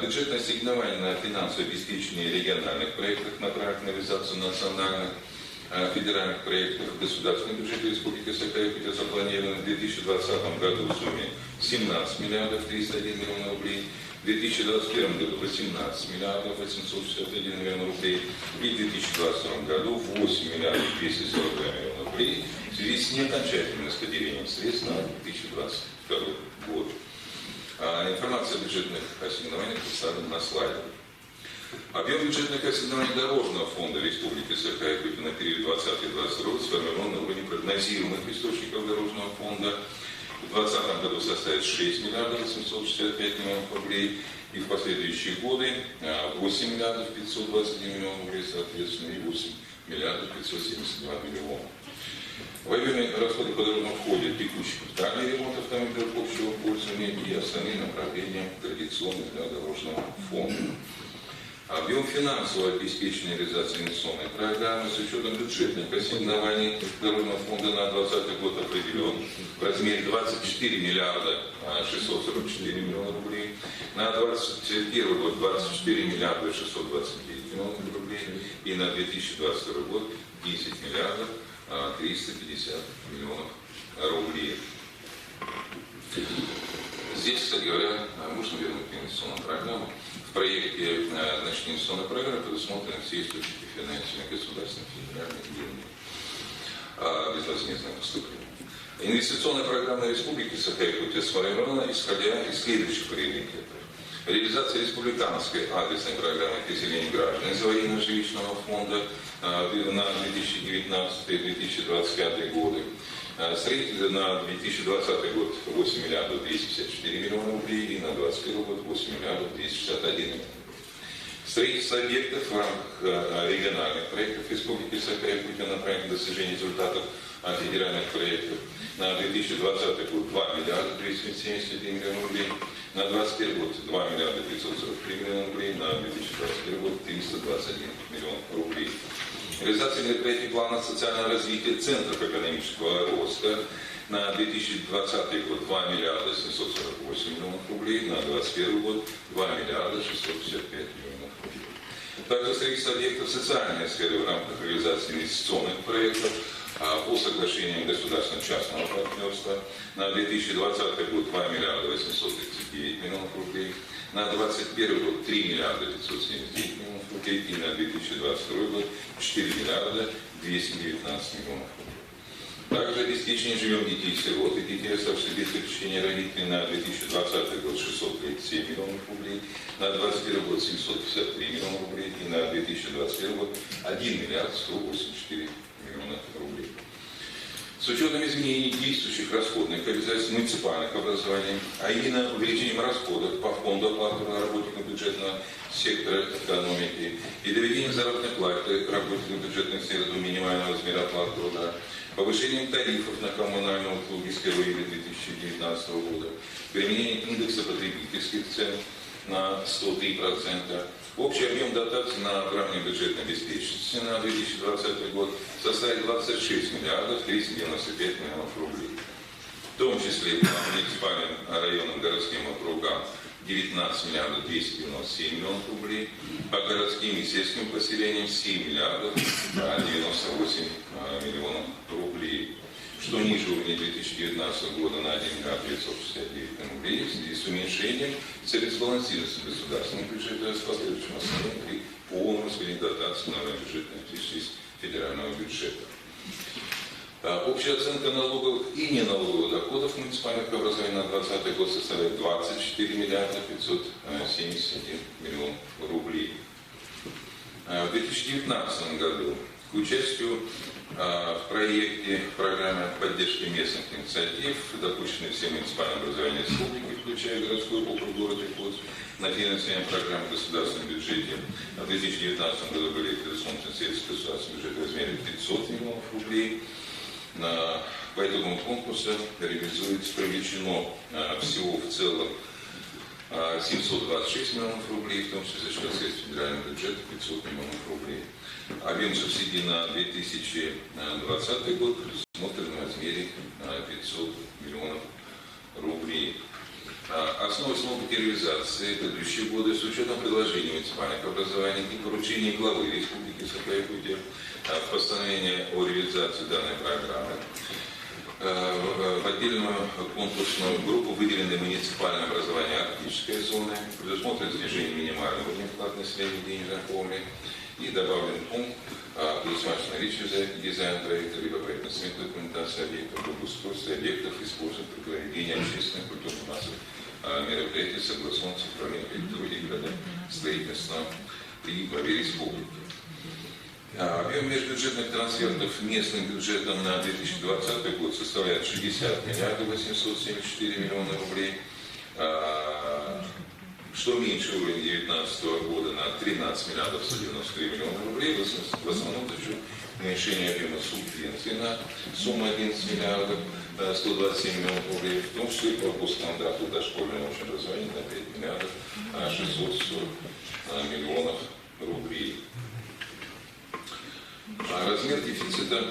Бюджетное ассигнование на финансовое обеспечение региональных проектов направлено на реализацию национальных федеральных проектов в государственном бюджете Республики Саха-Якутия запланировано в 2020 году в сумме 17 миллиардов 301 миллиона рублей, в 2021 году 18 миллиардов 861 миллион рублей и в 2022 году 8 миллиардов 242 миллиона рублей в связи с неокончательным распределением средств на 2022 год. Информация о бюджетных ассигнованиях представлена на слайде. Объем бюджетных ассигнований Дорожного фонда Республики Саха-Якутия на период 2020-2022 сформирован на уровне прогнозируемых источников Дорожного фонда. В 2020 году составит 6 миллиардов 865 миллионов рублей и в последующие годы 8 миллиардов 521 миллионов рублей, соответственно, и 8 миллиардов 572 миллиона. В объеме расходов по дорожному входят текущий капитальный ремонт автомобилей общего пользования и остальные направления традиционных для Дорожного фонда. Объем финансового обеспечения реализации инвестиционной программы с учетом бюджетных ассигнований Дорожного фонда на 2020 год определен в размере 24 миллиарда 644 миллиона рублей, на 2021 год 24 миллиарда 629 миллионов рублей и на 2022 год 10 миллиардов 350 миллионов рублей. Здесь, кстати говоря, можно вернуть инвестиционную программу. В проекте инвестиционной программы предусмотрены все источники финансирования государственных федеральных денег, безвозмездное поступление. Инвестиционная программа Республики Саха-Якутия сформирована исходя из следующих приоритетов. Реализация республиканской адресной программы переселения граждан из аварийного жилищного фонда на 2019-2025 годы. Строительство на 2020 год 8 миллиардов 254 миллиона рублей и на 2021 год 8 миллиардов 261 миллиона рублей. Строительство объектов в рамках региональных проектов Республики Саха-Якутия направлено на достижение результатов федеральных проектов. На 2020 год 2 миллиарда 271 миллиона рублей, на 2021 год 2 миллиарда 543 миллиона рублей, на 2021 год 321 миллион рублей. Реализация мероприятий плана социального развития Центров экономического роста на 2020 год 2 миллиарда 748 миллионов рублей, на 2021 год 2 миллиарда 655 миллионов рублей. Также строительство объектов социальной сферы в рамках реализации инвестиционных проектов по соглашениям государственно-частного партнерства на 2020 год 2 миллиарда 839 миллионов рублей, на 2021 год 3 миллиарда 579 миллионов рублей и на 2022 год 4 миллиарда 219 миллионов рублей. Также обеспечение жильем детей сирот и детей, оставшихся без попечения родителей на 2020 год 637 миллионов рублей, на 2021 год 753 миллиона рублей и на 2021 год 1 миллиард 184 миллиона рублей. С учетом изменений действующих расходных обязательств муниципальных образований, а именно увеличением расходов по фонду оплаты работников бюджетного сектора экономики и доведением заработной платы работников бюджетных средств до минимального размера оплаты труда, повышением тарифов на коммунальные услуги с 1 июля 2019 года, применением индекса потребительских цен на 103%. Общий объем дотаций на программе бюджетной обеспеченности на 2020 год составит 26 миллиардов 395 миллионов рублей. В том числе по муниципальным районам, городским округам 19 миллиардов 297 миллионов рублей, по городским и сельским поселениям 7 миллиардов 98 миллионов рублей, что ниже уровня 2019 года на 1 миллиард 969 рублей, в связи с уменьшением целесбалансированности государственного бюджета с последующим основанием при полном распределении дотаций на бюджетной активности федерального бюджета. Общая оценка налоговых и неналоговых доходов муниципальных образований на 2020 год составляет 24 миллиарда 571 миллион рублей. В 2019 году к участию в проекте программы поддержки местных инициатив допущены все муниципальные образования республики, включая городской округ города Иркутск, на финансирование программы в государственном бюджете. В 2019 году были предусмотрены средства государственного бюджета в размере 500 миллионов рублей. По итогам конкурса привлечено всего в целом 726 миллионов рублей, в том числе за счет средств федерального бюджета 500 миллионов рублей. Объем субсидий на 2020 год предусмотрен в размере 500 миллионов рублей. Основой срока реализации предыдущие годы с учетом предложений муниципальных образований и поручений главы Республики Саха-Якутия в постановлении о реализации данной программы. В отдельную конкурсную группу выделены муниципальное образование арктической зоны, предусмотрено снижение минимального уровня вклада населения в денежном фонде и добавлен пункт предусмотрено наличие дизайн проекта либо проектно-сметной документации объектов, обустройства объектов, используемых при проведении общественных культурно-массовых мероприятий, согласованных с управлением архитектуры и градостроительства при главе республики. Объем межбюджетных трансфертов местным бюджетом на 2020 год составляет 60 миллиардов 874 миллиона рублей, что меньше уровня 2019 года на 13 миллиардов 193 миллиона рублей, в основном за счет уменьшения объема субвенций на сумму 11 миллиардов 127 миллионов рублей, в том числе по госстандарту дошкольного образования на 5 миллиардов 640 миллионов рублей. Размер дефицита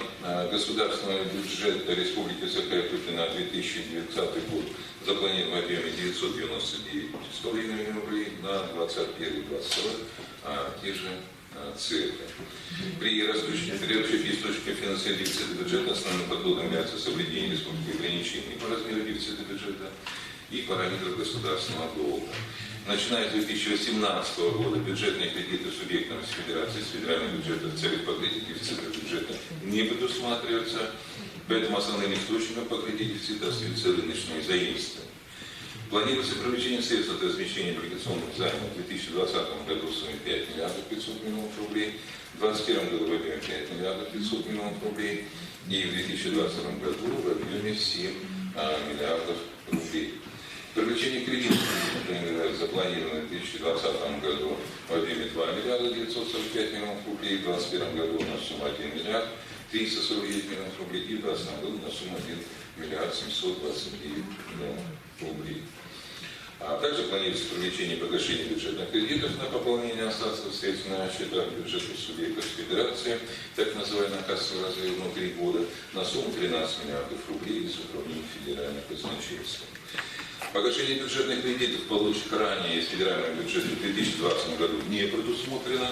государственного бюджета Республики Саха-Якутия на 2020 год запланирован в объеме 999,5 миллионов рублей, на 2021-2022 те же цифры. При растущих источниках финансирования дефицита бюджета основным подходом является соблюдение республики ограничений по размеру дефицита бюджета и параметров государственного долга. Начиная с 2018 года бюджетные кредиты субъектам Федерации с федерального бюджета в целях покрытия дефицита бюджета не предусматриваются, поэтому основным источником покрытия дефицита остаются рыночные заимствования. Планируется привлечение средств от размещения облигационных займов в 2020 году в сумме 5 миллиардов 500 миллионов рублей, в 2021 году в объеме 5 миллиардов 500 миллионов рублей и в 2022 году в объеме 7 миллиардов рублей. Привлечение кредитов запланировано в 2020 году в объеме 2 миллиарда 945 миллионов рублей, в 2021 году на сумму 1 миллиард 349 миллионов рублей и в 2020 году на сумму 1 миллиард 729 миллионов рублей. А также планируется привлечение погашения бюджетных кредитов на пополнение остатков средств на счетах бюджетных субъектов Федерации, так называемый кассовый разрыв внутри года, на сумму 13 миллиардов рублей из управления федеральных казначейств. Погашение бюджетных кредитов, полученных ранее из федерального бюджета в 2020 году, не предусмотрено.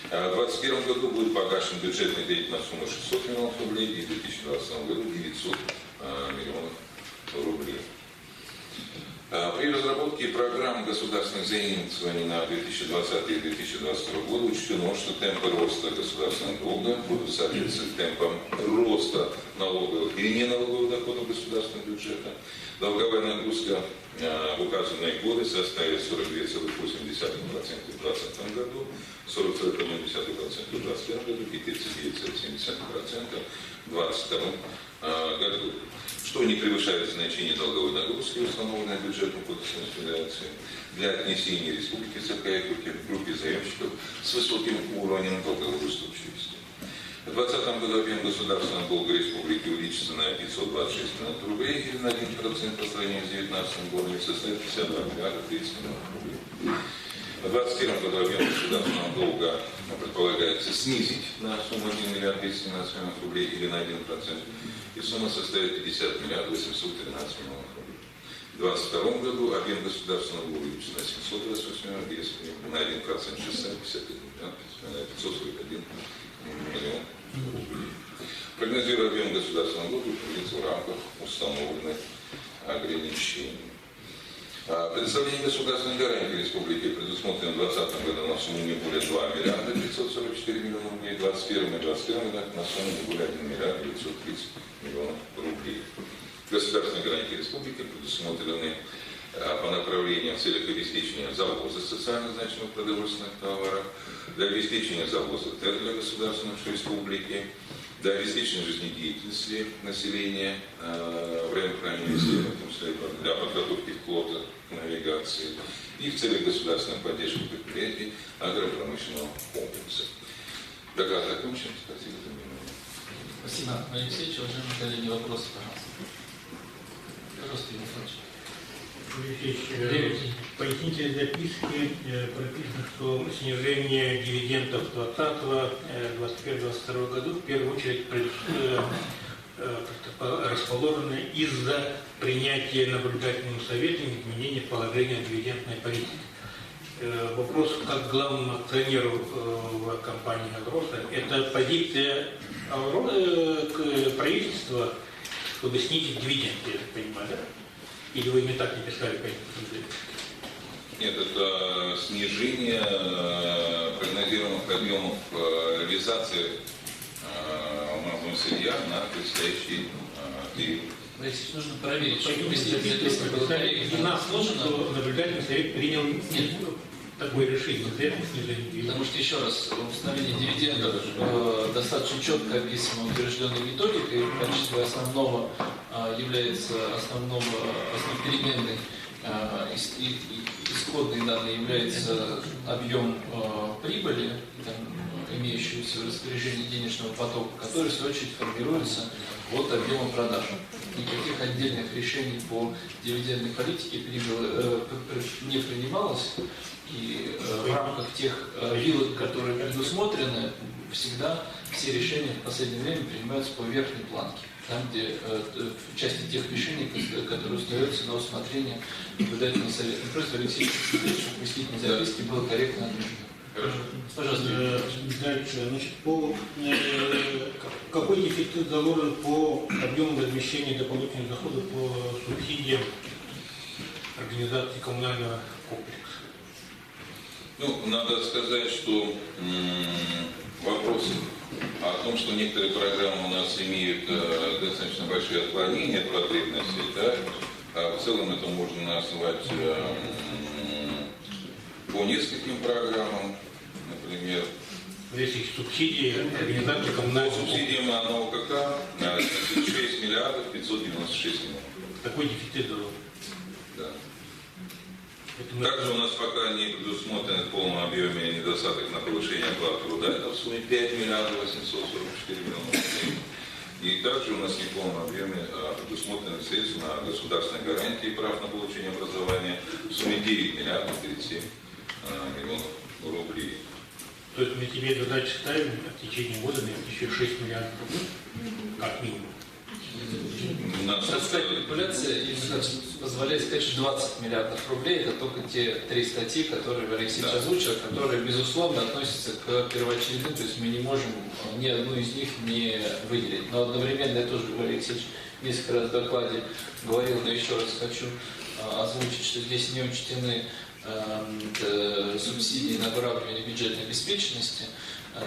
В 2021 году будет погашен бюджетный кредит на сумму 600 миллионов рублей и в 2020 году 900 миллионов рублей. При разработке программ государственных заимствований на 2020 и 2022 годы учтено, что темпы роста государственного долга будут соответствовать темпам роста налоговых или неналоговых доходов государственного бюджета. Долговая нагрузка в указанные годы составит 42,8% в 2020 году, 40,1% в 2021 году и 39,7% в 2022 году, что не превышает значение долговой нагрузки, установленной бюджетным кодексом Федерации, для отнесения Республики Саха-Якутия к группе заемщиков с высоким уровнем долговой устойчивости. В 2020 году объем государственного долга Республики увеличится на 526 миллионов рублей или на 1% по сравнению с 2019 годом и составит 52 миллиарда 30 миллионов рублей. В 2021 году объем государственного долга предполагается снизить на сумму 1 миллиард 217 миллионов рублей или на 1%, и сумма составит 50 миллиардов 813 миллионов рублей. В 2022 году объем государственного долга увеличится на 728 миллионов, если на 1% 651 миллион 541 миллион рублей. Прогнозируя объем государственного долга, находится в рамках установленных ограничений. Предоставление государственной гарантии Республики предусмотрено в 2020 году на сумму не более 2 миллиарда 544 миллиона рублей, в 2021 и 2022 годах на сумму не более 1 миллиард 930 миллионов рублей. Государственные гарантии Республики предусмотрены по направлениям в целях обеспечения завоза социально значимых продовольственных товаров, для обеспечения завоза для государственных республики, для обеспечения жизнедеятельности населения в районах ранее исследований, в том числе для подготовки флота к навигации и в целях государственной поддержки предприятий агропромышленного комплекса. Доклад закончен. Спасибо за внимание. Спасибо, Алексей. Уважаемые коллеги, вопросы, пожалуйста. Пожалуйста, Игорь Александрович. В пояснительной записке прописано, что снижение дивидендов 2020-2021-2022 году в первую очередь расположено из-за принятия наблюдательным советом изменения положения дивидендной политики. Вопрос как главному акционеру в компании «Агроса». Это позиция правительства, чтобы снизить дивиденды, я так понимаю, да? Или вы не так не писали, конечно? Нет, это снижение прогнозируемых объемов реализации малого сырья на предстоящий период. Алексей, нужно проверить, что наблюдательный совет принял такое решение. Потому что, еще раз, установление дивидендов достаточно четко описано утвержденной методикой, в качестве основного является основной переменной исходные данные является объем прибыли, имеющегося в распоряжении денежного потока, который, в свою очередь, формируется от объема продаж. Никаких отдельных решений по дивидендной политике не принималось, и в рамках тех вилок, которые предусмотрены, всегда все решения в последнее время принимаются по верхней планке. Там, где в части тех решений, которые остаются на усмотрение наблюдательного совета. Просто Алексей, чтобы пояснительной записке было корректно отмечено. Пожалуйста. Дальше. Значит, какой дефицит заложен по объему размещения дополнительных доходов по субсидиям организации коммунального комплекса? Ну, надо сказать, что вопросы о том, что некоторые программы у нас имеют достаточно большие отклонения от потребностей, да, а в целом это можно назвать по нескольким программам, например. Если субсидии организации коммунального комплекса. По субсидиям на ОКК 6 миллиардов 596 миллионов. Такой дефицит заложен. Да. Также у нас пока не предусмотрен в полном объеме недостаток на повышение оплаты труда, это в сумме 5 миллиардов 844 миллиона рублей. И также у нас не в полном объеме предусмотрены средства на государственные гарантии прав на получение образования в сумме 9 миллиардов 37 миллионов рублей. То есть мы тебе задачу ставим в течение года на еще 6 миллиардов рублей, как минимум. Простая калькуляция позволяет сказать, что 20 миллиардов рублей это только те 3 статьи, которые Алексей озвучил, которые, безусловно, относятся к первоочередным, то есть мы не можем ни одну из них не выделить. Но одновременно я тоже, Алексей, несколько раз в докладе говорил, но еще раз хочу озвучить, что здесь не учтены субсидии на выравнивание бюджетной обеспеченности,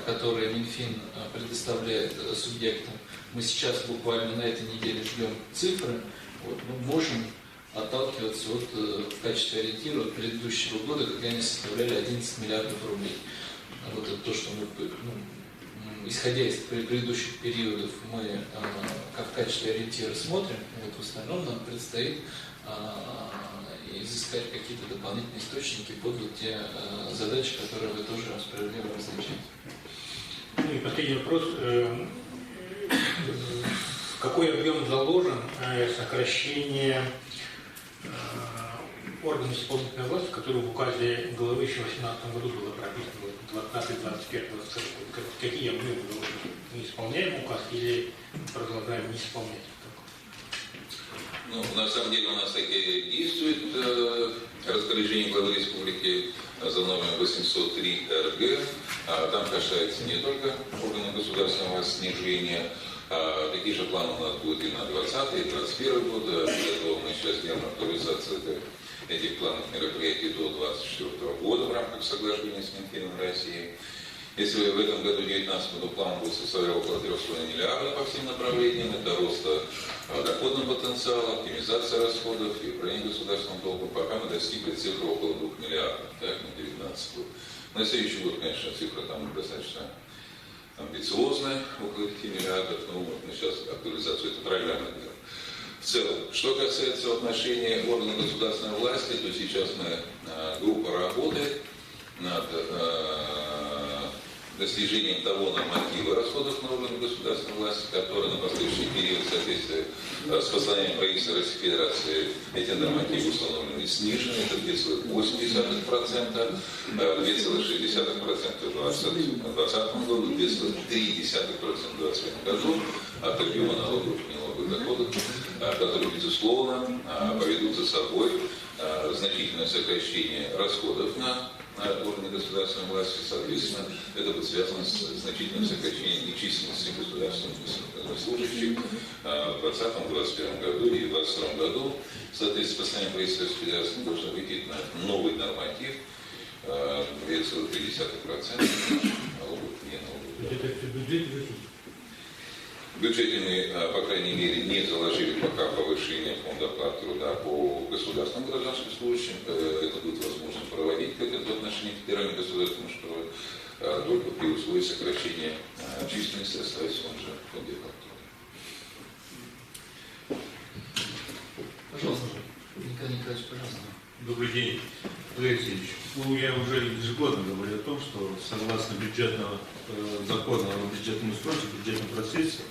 которые Минфин предоставляет субъектам. Мы сейчас буквально на этой неделе ждем цифры. Вот, мы можем отталкиваться в качестве ориентира от предыдущего года, когда они составляли 11 миллиардов рублей. Вот это то, что мы, исходя из предыдущих периодов, мы как в качестве ориентира смотрим. Вот в остальном нам предстоит изыскать какие-то дополнительные источники под те задачи, которые вы тоже справедливо различаете. Ну и последний вопрос. Какой объем заложен сокращение органов исполнительной власти, которые в указе главы еще в 2018 году было прописано, 20, 21, 22 год? Какие объемы заложены? Не исполняем указ или продолжаем не исполнять? Ну, на самом деле у нас таки действует распоряжение главы республики за номером 803 РГ. Там касается не только органов государственного снижения. Такие же планы у нас будут и на 2020, и 2021 год. Для этого мы сейчас делаем актуализацию этих планов мероприятий до 2024 года в рамках соглашения с Минфином России. Если в этом году, в 2019 году, план будет составлять около 3,5 миллиарда по всем направлениям, это рост доходного потенциала, оптимизация расходов и управление государственным долгом, пока мы достигли цифры около 2 миллиардов, так, на 2019 год. На следующий год, конечно, цифра там достаточно амбициозная, около 5 миллиардов, но мы сейчас актуализацию это программы делаем. В целом, что касается отношения органов государственной власти, то сейчас группа работает над достижением того норматива расходов на органы государственной власти, которые на последующий период в соответствии с постановлением правительства Российской Федерации эти нормативы установлены и снижены. Это 2,8%, 2,6% в 2020 году, 2,3% в 2021 году от объема налогов и налоговых доходов, которые, безусловно, поведут за собой значительное сокращение расходов на органы государственной власти, соответственно, это будет связано с значительным сокращением и численности государственных служащих в 2020, 2021 году и в 2022 году. В соответствии с постановлением правительства Российской Федерации мы должны выйти на новый норматив 2,3% налогов, не налогов. В бюджете мы, по крайней мере, не заложили пока повышение фонда оплаты труда по государственным гражданским служащим. Это будет возможно проводить, как это в отношении федеральных государственных школ, только при условии сокращения численности остается в том же фонде оплаты труда. Пожалуйста, Николай Николаевич, пожалуйста. Добрый день, Валерий Алексеевич. Ну, я уже ежегодно говорю о том, что согласно бюджетного закона о бюджетном устройстве, бюджетном процессе,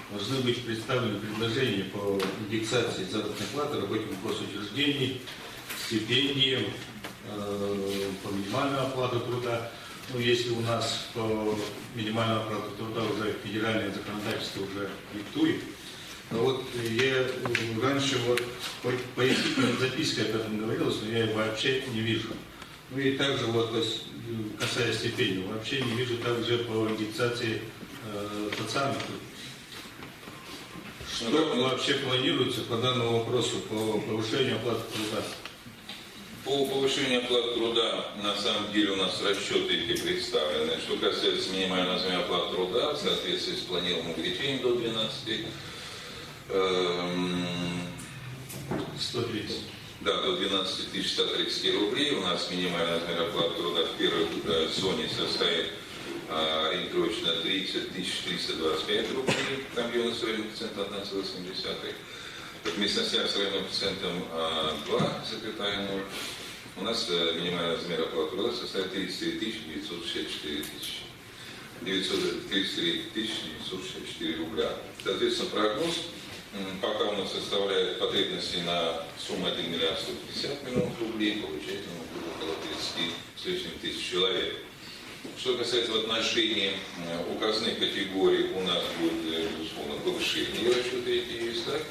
должны быть представлены предложения по индексации заработной платы работникам госучреждений, стипендиям, по минимальной оплате труда. Ну, если у нас по минимальной оплате труда уже федеральное законодательство уже диктует, но вот я раньше вот пояснительной запиской об этом говорилось, но я вообще не вижу. Ну и также вот касаясь стипендий, вообще не вижу также по индексации социальных. Что вообще планируется по данному вопросу, по повышению оплаты труда? По повышению оплаты труда, на самом деле, у нас расчеты эти представлены. Что касается минимального размера оплаты труда, в соответствии с планируемым увеличением до 130. Да, до 12 130 рублей. У нас минимальный размер оплаты труда в первой зоне составит ориентировочно 30 325 рублей, там где у нас районный коэффициент 1,7. В местностях с районным коэффициентом 2,0. У нас минимальный размер оплаты труда составит 33 964 рубля. Соответственно, прогноз пока у нас составляет потребности на сумму 1 миллиард 150 миллионов рублей, получается около 30 с лишним тысяч человек. Что касается в отношении указанных категорий, у нас будет, безусловно, повышение расчета эти есть, так,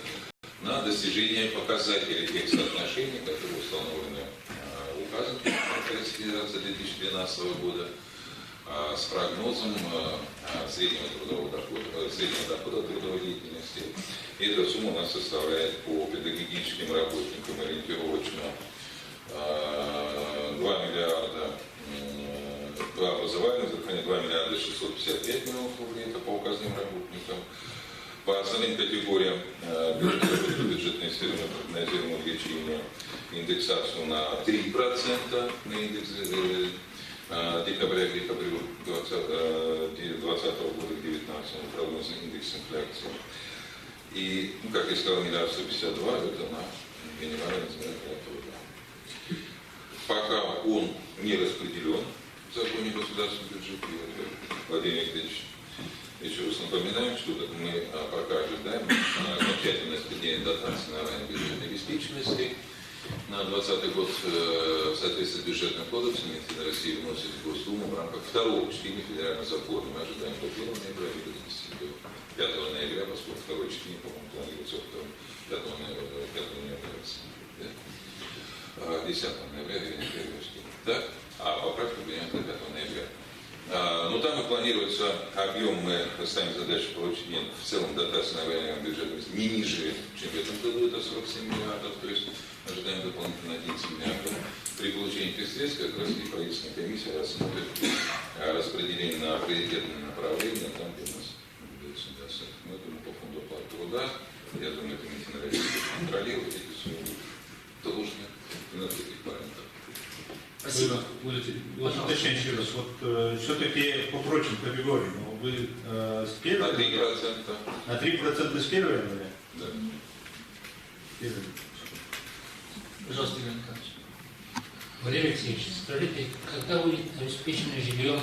на достижение показателей тех соотношений, которые установлены указом Российской Федерации 2012 года, с прогнозом среднего дохода трудовой деятельности. И эта сумма у нас составляет по педагогическим работникам ориентировочно 2 миллиарда, по образованию, 2 миллиарда 655 миллионов рублей, это по указанным работникам. По остальным категориям бюджетной сферы мы прогнозируем увеличение индексацию на 3% на индекс декабря к декабрю 2020 года к 2019 прогнозный индекс инфляции. И, как я сказал, 1 152 миллиарда это на минимальный размер труда. Пока он не распределен в законе государственного бюджета, Владимир Викторович, еще раз напоминаем, что мы пока ожидаем окончательное распределение дотаций на ранее бюджетной обеспеченности. На 2020 год в соответствии с бюджетным кодексом Минфин России вносит в Госдуму в рамках второго чтения федерального закона. Мы ожидаем до 1 ноября, до 5 ноября, поскольку второе чтение, по-моему, планируется 5 ноября. 10 ноября, вернее, первое чтение. Так? А поправка принимается до 5 ноября. Но там и планируется объем, мы ставим задачу получения в целом дотации на военный бюджет не ниже, чем в этом году, это 47 миллиардов, то есть ожидаем дополнительно 11 миллиардов. При получении этих средств как раз и правительственная комиссия рассмотрит распределение на приоритетные направления, там, где у нас будет ситуация. Мы думаем по фонду оплаты труда, я думаю, это Минфин России контролирует эти суммы должны и на других параметрах. Спасибо. Вот уточняю еще раз, вот все-таки по прочим категориям, вы с 1 на 3%. На 3% с 1 января? Да. Пожалуйста, Игорь Николаевич. Валерий Алексеевич, скажите, когда будет обеспечено жильем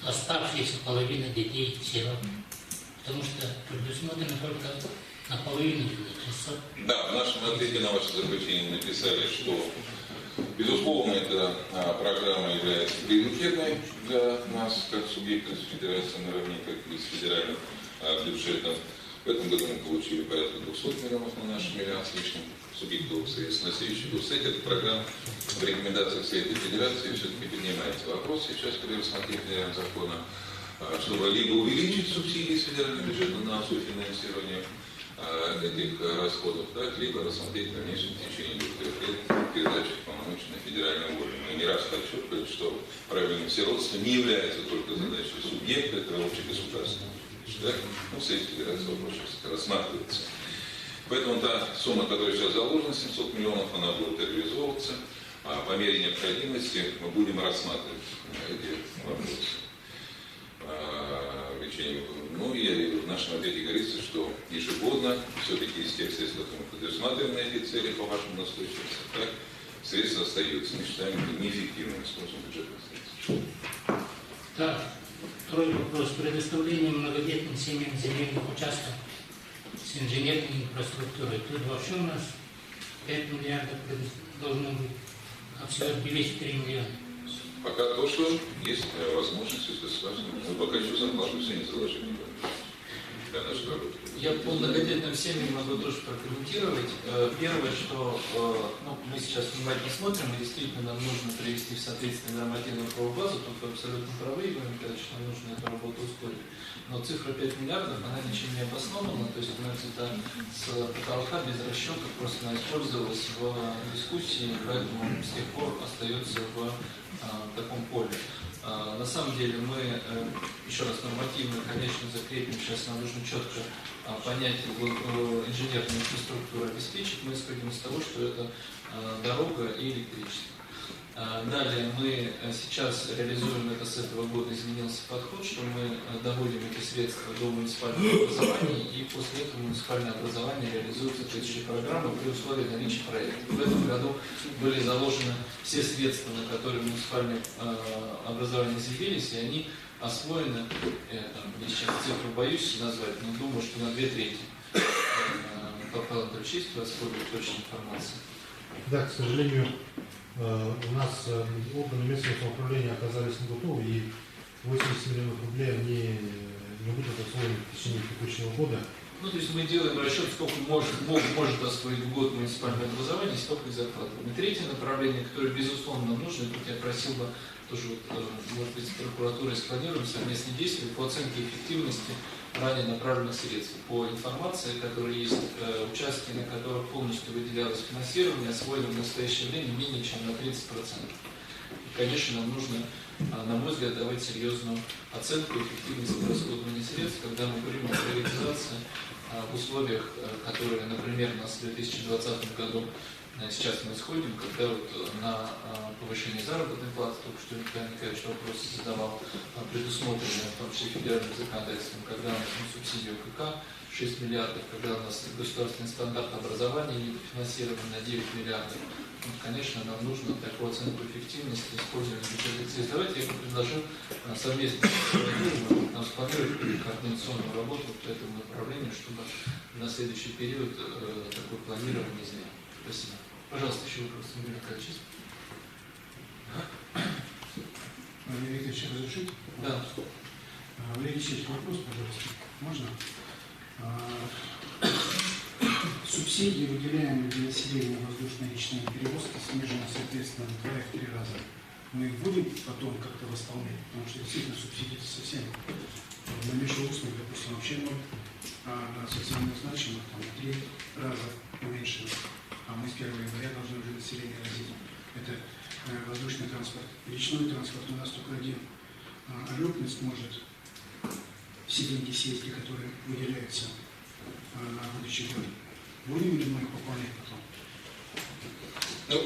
оставшиеся половина детей-сирот? Потому что предусмотрено только наполовину 600. Да, в нашем ответе на ваше заключение написали, что безусловно эта программа является приоритетной для нас, как субъектов федерации, наравне как и с федеральным бюджетом. В этом году мы получили порядка 200 миллионов на наш миллиард с лишним субъектов средств. На следующий год, кстати, эта программа в рекомендациях Совета Федерации все-таки поднимается вопрос сейчас при рассмотрении федерального закона, чтобы либо увеличить субсидии с федерального бюджета на софинансирование этих расходов, так, либо рассмотреть дальнейшем в течение 2-3 лет передачи полномочий на федеральный уровень. Мы не раз подчеркивали, что проблема сиротства не является только задачей субъекта, это общегосударственная. Да? Ну, в Совете Федерации вопрос рассматривается. Поэтому та сумма, которая сейчас заложена, 700 миллионов, она будет реализовываться. А по мере необходимости мы будем рассматривать эти вопросы. Ну и в нашем ответе говорится, что ежегодно все-таки из тех средств, которые мы предусматриваем на эти цели по вашему настойчивости, так, средства остаются. Мы считаем это неэффективным использованием бюджетных средств. Так, второй вопрос. Предоставление многодетным семьям земельных участков с инженерной инфраструктурой. Тут вообще у нас 5 миллиардов должно быть, а всего 203 миллиона. Пока то, что есть возможность из государства. Мы пока еще зарплату все не заложили для нашей работы. Я по многодетным семьям могу тоже прокомментировать. Первое, что мы сейчас внимательно смотрим, и действительно нам нужно привести в соответствие нормативную правовую базу, тут вы абсолютно правы, Игорь Николаевич, нам нужно эту работу ускорить. Но цифра 5 миллиардов, она ничем не обоснована, то есть она взята с потолка без расчетов, просто она использовалась в дискуссии, поэтому с тех пор остается в таком поле. На самом деле мы, еще раз, нормативно, конечно, закрепим, сейчас нам нужно четко понять инженерную инфраструктуру обеспечить. Мы исходим из того, что это дорога и электричество. Далее мы сейчас реализуем это с этого года, изменился подход, что мы доводим эти средства до муниципального образования, и после этого муниципальное образование реализует соответствующие программы при условии наличия проекта. В этом году были заложены все средства, на которые муниципальное образование заявились, и они освоены, я сейчас цифру боюсь назвать, но думаю, что на 2/3. Павел Анатольевич, есть у вас более точная информация? Да, к сожалению, у нас органы местного самоуправления оказались не готовы, и 80 миллионов рублей они не будут освоены в течение текущего года. Ну, то есть мы делаем расчет, сколько может освоить в год муниципальное образование, столько и закладываем. И третье направление, которое, безусловно, нам нужно, и тут я просил бы тоже, может быть, с прокуратурой спланируем совместные действия по оценке эффективности ранее направленных средств. По информации, которая есть, участки, на которых полностью выделялось финансирование, освоены в настоящее время менее чем на 30%. И, конечно, нам нужно, на мой взгляд, давать серьезную оценку эффективности расходования средств, когда мы говорим о приоритизации в условиях, которые, например, у нас в 2020 году сейчас мы исходим, когда вот на повышение заработной платы, только что Николай Николаевич вопрос задавал, предусмотрено, в том числе федеральным законодательством, когда у нас субсидия УКК 6 миллиардов, когда у нас государственный стандарт образования недофинансирован на 9 миллиардов. Вот, конечно, нам нужно такую оценку эффективности использования бюджетных средств. Давайте я бы предложил совместно нам спланировать координационную работу по этому направлению, чтобы на следующий период такое планирование сделать. Спасибо. Пожалуйста, еще вопрос, Игорь Николаевич. Валерий Викторович, разрешите? Да. Валерий Викторович, вопрос, пожалуйста. Можно? Субсидии, выделяемые для населения воздушной речной перевозки, снижены, соответственно, в 2-3 раза. Мы их будем потом как-то восполнять, потому что действительно субсидии совсем на межвузных, допустим, вообще ноль, а на социально значимых там 3 раза уменьшено. А мы с 1 января должны уже население разить. Это воздушный транспорт. Речной транспорт у нас только один. Алёпность может все деньги съездить, которые выделяются на будущий год. Будем ли мы их пополнять потом? Ну,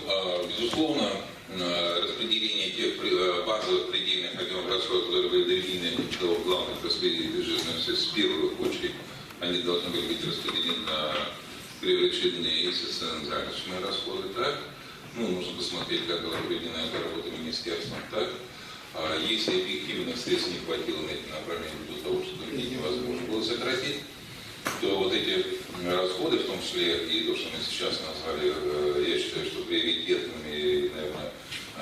безусловно, распределение тех базовых предельных объемов расходов, которые были доведены до главных распределителей бюджетных средств, в первую очередь, они должны были быть распределены на привлеченные и социально-заняточные расходы, так? Ну, нужно посмотреть, как была проведена эта работа министерством, так? Если объективных средств не хватило на эти направления для того, чтобы их невозможно было сократить, то вот эти расходы, в том числе и то, что мы сейчас назвали, я считаю, что приоритетными, и, наверное,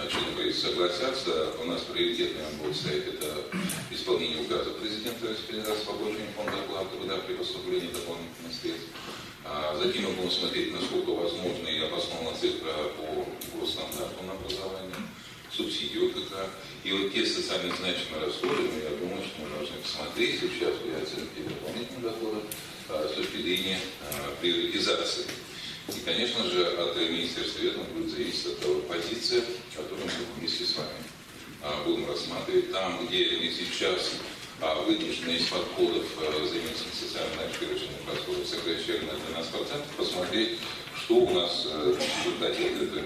члены правительства согласятся, у нас приоритетным будет стоять это исполнение указа президента Российской Федерации по повышению фонда оплаты труда при поступлении дополнительных средств. Затем мы будем смотреть, насколько возможно и обоснована цифра по госстандарту на образование, субсидию ОКК. И вот те социально значимые расходы, я думаю, что мы должны посмотреть сейчас при оценке дополнительных доходов с точки зрения приоритизации. И, конечно же, от Министерства ведомства будет зависеть от того позиции, которую мы вместе с вами будем рассматривать. Там, где мы сейчас вынуждены из подходов заменительных социально-значимых расходов сокращали на 12%, посмотреть, что у нас в результате этой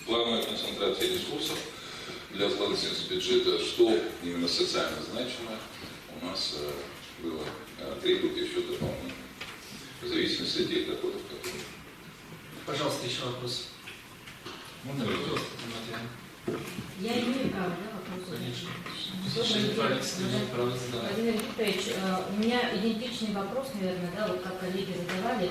плановой концентрации ресурсов для складывательности бюджета, что именно социально значимое у нас было требует еще дополнительно, в зависимости от тех доходов, которые... Пожалуйста, еще вопрос. Можно вопрос? Я имею право, да, вопрос? Конечно. Владимир Викторович, у меня идентичный вопрос, наверное, да, вот как коллеги задавали.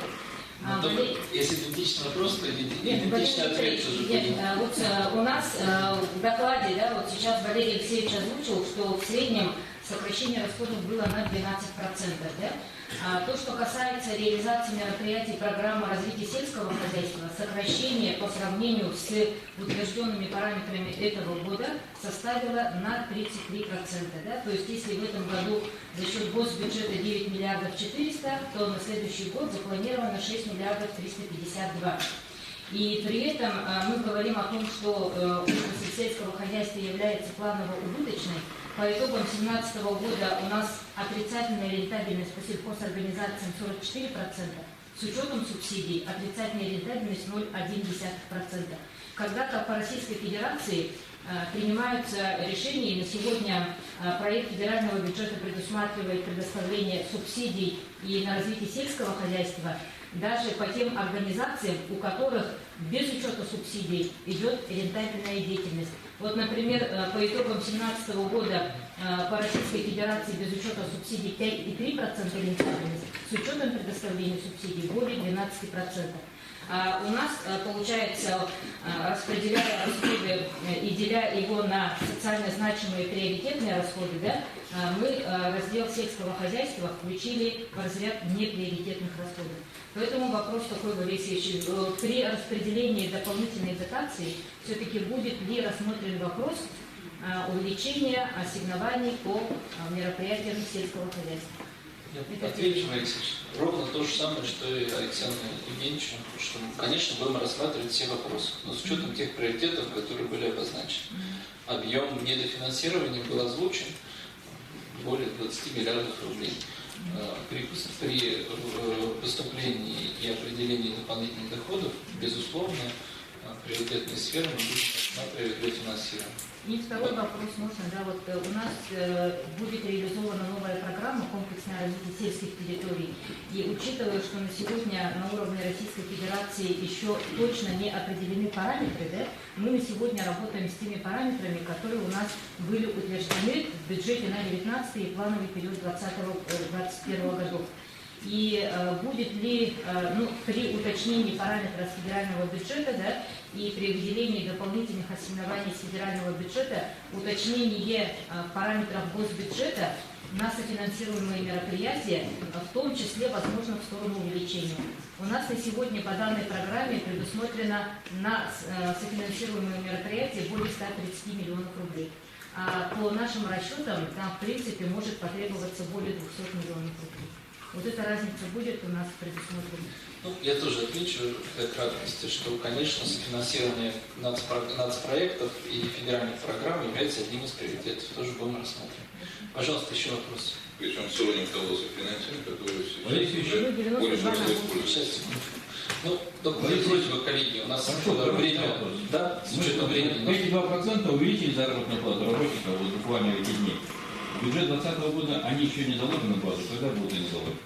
Если идентичный вопрос, то идентичный ответ тоже будет. Вот у нас в докладе, да, вот сейчас Валерий Алексеевич озвучил, что в среднем сокращение расходов было на 12%. Да? То, что касается реализации мероприятий программы развития сельского хозяйства, сокращение по сравнению с утвержденными параметрами этого года составило на 33%. Да? То есть, если в этом году за счет госбюджета 9 миллиардов 400, то на следующий год запланировано 6 миллиардов 352. И при этом мы говорим о том, что отрасль сельского хозяйства является планово-убыточной. По итогам 2017 года у нас отрицательная рентабельность по сельхозорганизациям 44%, с учетом субсидий отрицательная рентабельность 0,1%. Когда-то по Российской Федерации принимаются решения, и на сегодня проект федерального бюджета предусматривает предоставление субсидий и на развитие сельского хозяйства даже по тем организациям, у которых без учета субсидий идет рентабельная деятельность. Вот, например, по итогам 2017 года по Российской Федерации без учета субсидий 5,3% рентабельность, с учетом предоставления субсидий более 12%. У нас, получается, распределяя расходы и выделяя его на социально значимые приоритетные расходы, да, мы раздел сельского хозяйства включили в разряд неприоритетных расходов. Поэтому вопрос такой, Валерий Алексеевич, при распределении дополнительной дотации все-таки будет ли рассмотрен вопрос увеличения ассигнований по мероприятиям сельского хозяйства? Я отвечу, Алексей, ровно то же самое, что и Александру Евгеньевичу, что, конечно, будем рассматривать все вопросы, но с учетом тех приоритетов, которые были обозначены. Объем недофинансирования был озвучен более 20 миллиардов рублей. При поступлении и определении дополнительных доходов, безусловно, приоритетные сферы мы будем рассматривать для финансирования. И второй вопрос можно, да, вот у нас будет реализована новая программа «Комплексное развитие сельских территорий». И учитывая, что на сегодня на уровне Российской Федерации еще точно не определены параметры, да, мы на сегодня работаем с теми параметрами, которые у нас были утверждены в бюджете на 2019 и плановый период 2020-2021 годов. И будет ли при уточнении параметров федерального бюджета, да, и при выделении дополнительных ассигнований с федерального бюджета уточнение параметров госбюджета на софинансируемые мероприятия, в том числе, возможно, в сторону увеличения. У нас на сегодня по данной программе предусмотрено на софинансируемые мероприятия более 130 миллионов рублей. А по нашим расчетам там, в принципе, может потребоваться более 200 миллионов рублей. Вот эта разница будет у нас предусмотрена. Ну, я тоже отвечу для краткости, что, конечно, софинансирование нацпроектов и федеральных программ является одним из приоритетов. Тоже будем рассматривать. Пожалуйста, еще вопрос. Причем с уровнем того софинансирования, которое сейчас более используется. Ну, только просьба, коллеги, у нас время, да, с учетом времени. Эти 2% увеличили заработную плату работников вот буквально в эти дни. Бюджет 2020 года, они еще не заложены в базу, когда будут они заложены?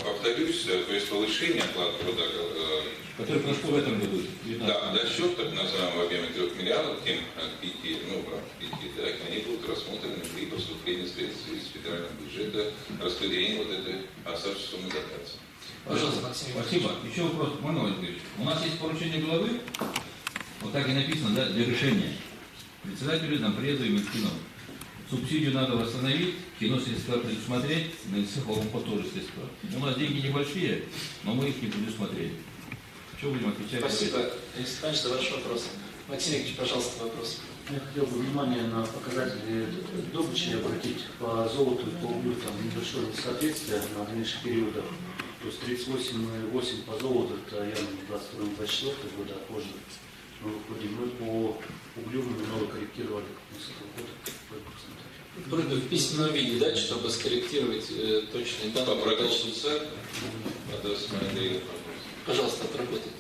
Повторюсь, то есть повышение оплаты труда, который прошло в этом году. Да, досчет так называемого объема 3 миллиардов, тем 5, ну, в рамках 5, да, они будут рассмотрены при поступлении средств из федерального бюджета, распределении вот этой оставшейся суммы дотации. Пожалуйста, Максим. Спасибо. Еще вопрос, Мануил Ильич. У нас есть поручение главы, вот так и написано, да, для решения. Председателю нам приезда и Минфину. Субсидию надо восстановить, кино средства предусмотреть, на Исаховом тоже средства. У нас деньги небольшие, но мы их не предусмотрели. Что будем отвечать? Спасибо, Алексей Иванович, за ваш вопрос. Максим Ильич, пожалуйста, вопрос. Я хотел бы внимание на показатели добычи обратить по золоту и по углю, там небольшое несоответствие на дальнейших периодах. То есть 38,8 по золоту, это явно 22-24 года, а позже мы выходим. Мы по углю немного корректировали с этого года. Просьба в письменном виде, да, чтобы скорректировать точные данные. Попросить сайт, пожалуйста, отработайте.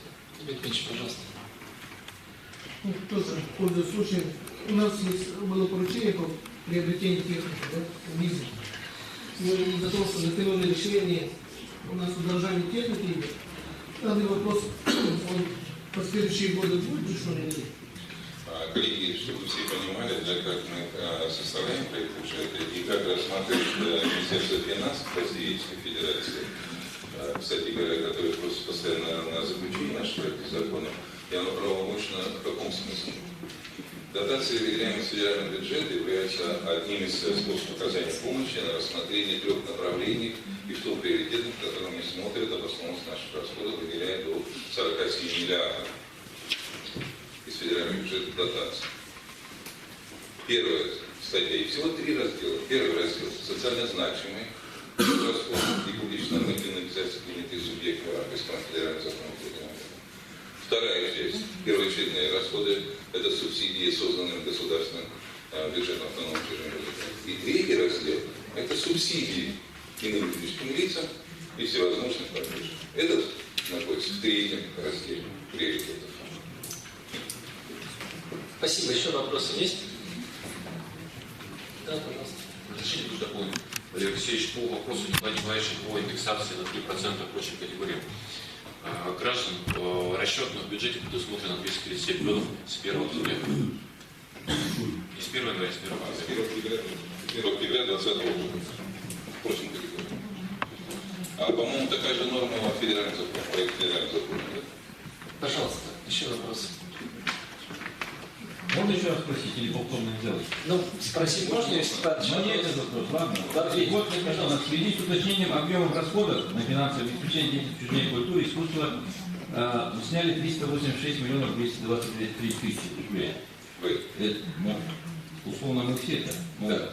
Дмитрий, пожалуйста. Тоже, пользуясь случаем, у нас есть было поручение по приобретению техники, да, визы. Мы из-за того, что закрывали решение, у нас удорожание техники идет. Данный вопрос, он по следующие годы будет решен или нет? Коллеги, чтобы все понимали, да, как мы составляем проект бюджета и как рассматривает Министерство финансов Российской Федерации, кстати говоря, которые просто постоянно на заключение нашего проекта закона, и оно правомочно в каком смысле? Дотации, выделяемые из федерального бюджета, являются одним из способов оказания помощи на рассмотрение 3 направлений и в том приоритете, в котором они смотрят обоснованность наших расходов, выделяя до 47 миллиардов из федерального бюджета дотаций. Первая статья, и всего 3 раздела. Первый раздел – социально значимые расходы и публично-нормативные обязательства, принятые субъектами в рамках федерального закона. Вторая часть – первоочередные расходы – это субсидии, созданные государственным бюджетом автономным учреждением. И третий раздел – это субсидии иным юридическим лицам и всевозможных поддержек. Этот находится в 3-м разделе приоритетов. Спасибо. Еще вопросы есть? Да, пожалуйста. Разрешите тут дополнить. Валерий Алексеевич, по вопросу не понимающих по индексации на 3% прочим категориям граждан расчетно в бюджете предусмотрено 237 миллионов с 1 октября. Не с 1 января, с 1 октября. 1 октября 2020 года. Прочим категориям. А, по-моему, такая же норма в федеральном законе, проект федерального закона. Пожалуйста, еще вопросы. Можно еще раз спросить или повторно сделать? Ну, спросить можно, если Ну, не этот вопрос, ладно. Да, Вот, пожалуйста, в связи с уточнением объемов расходов на финансовое обеспечение деятельности учреждений культуры и искусства сняли 386 миллионов 223 тысячи рублей. Условно мы все это,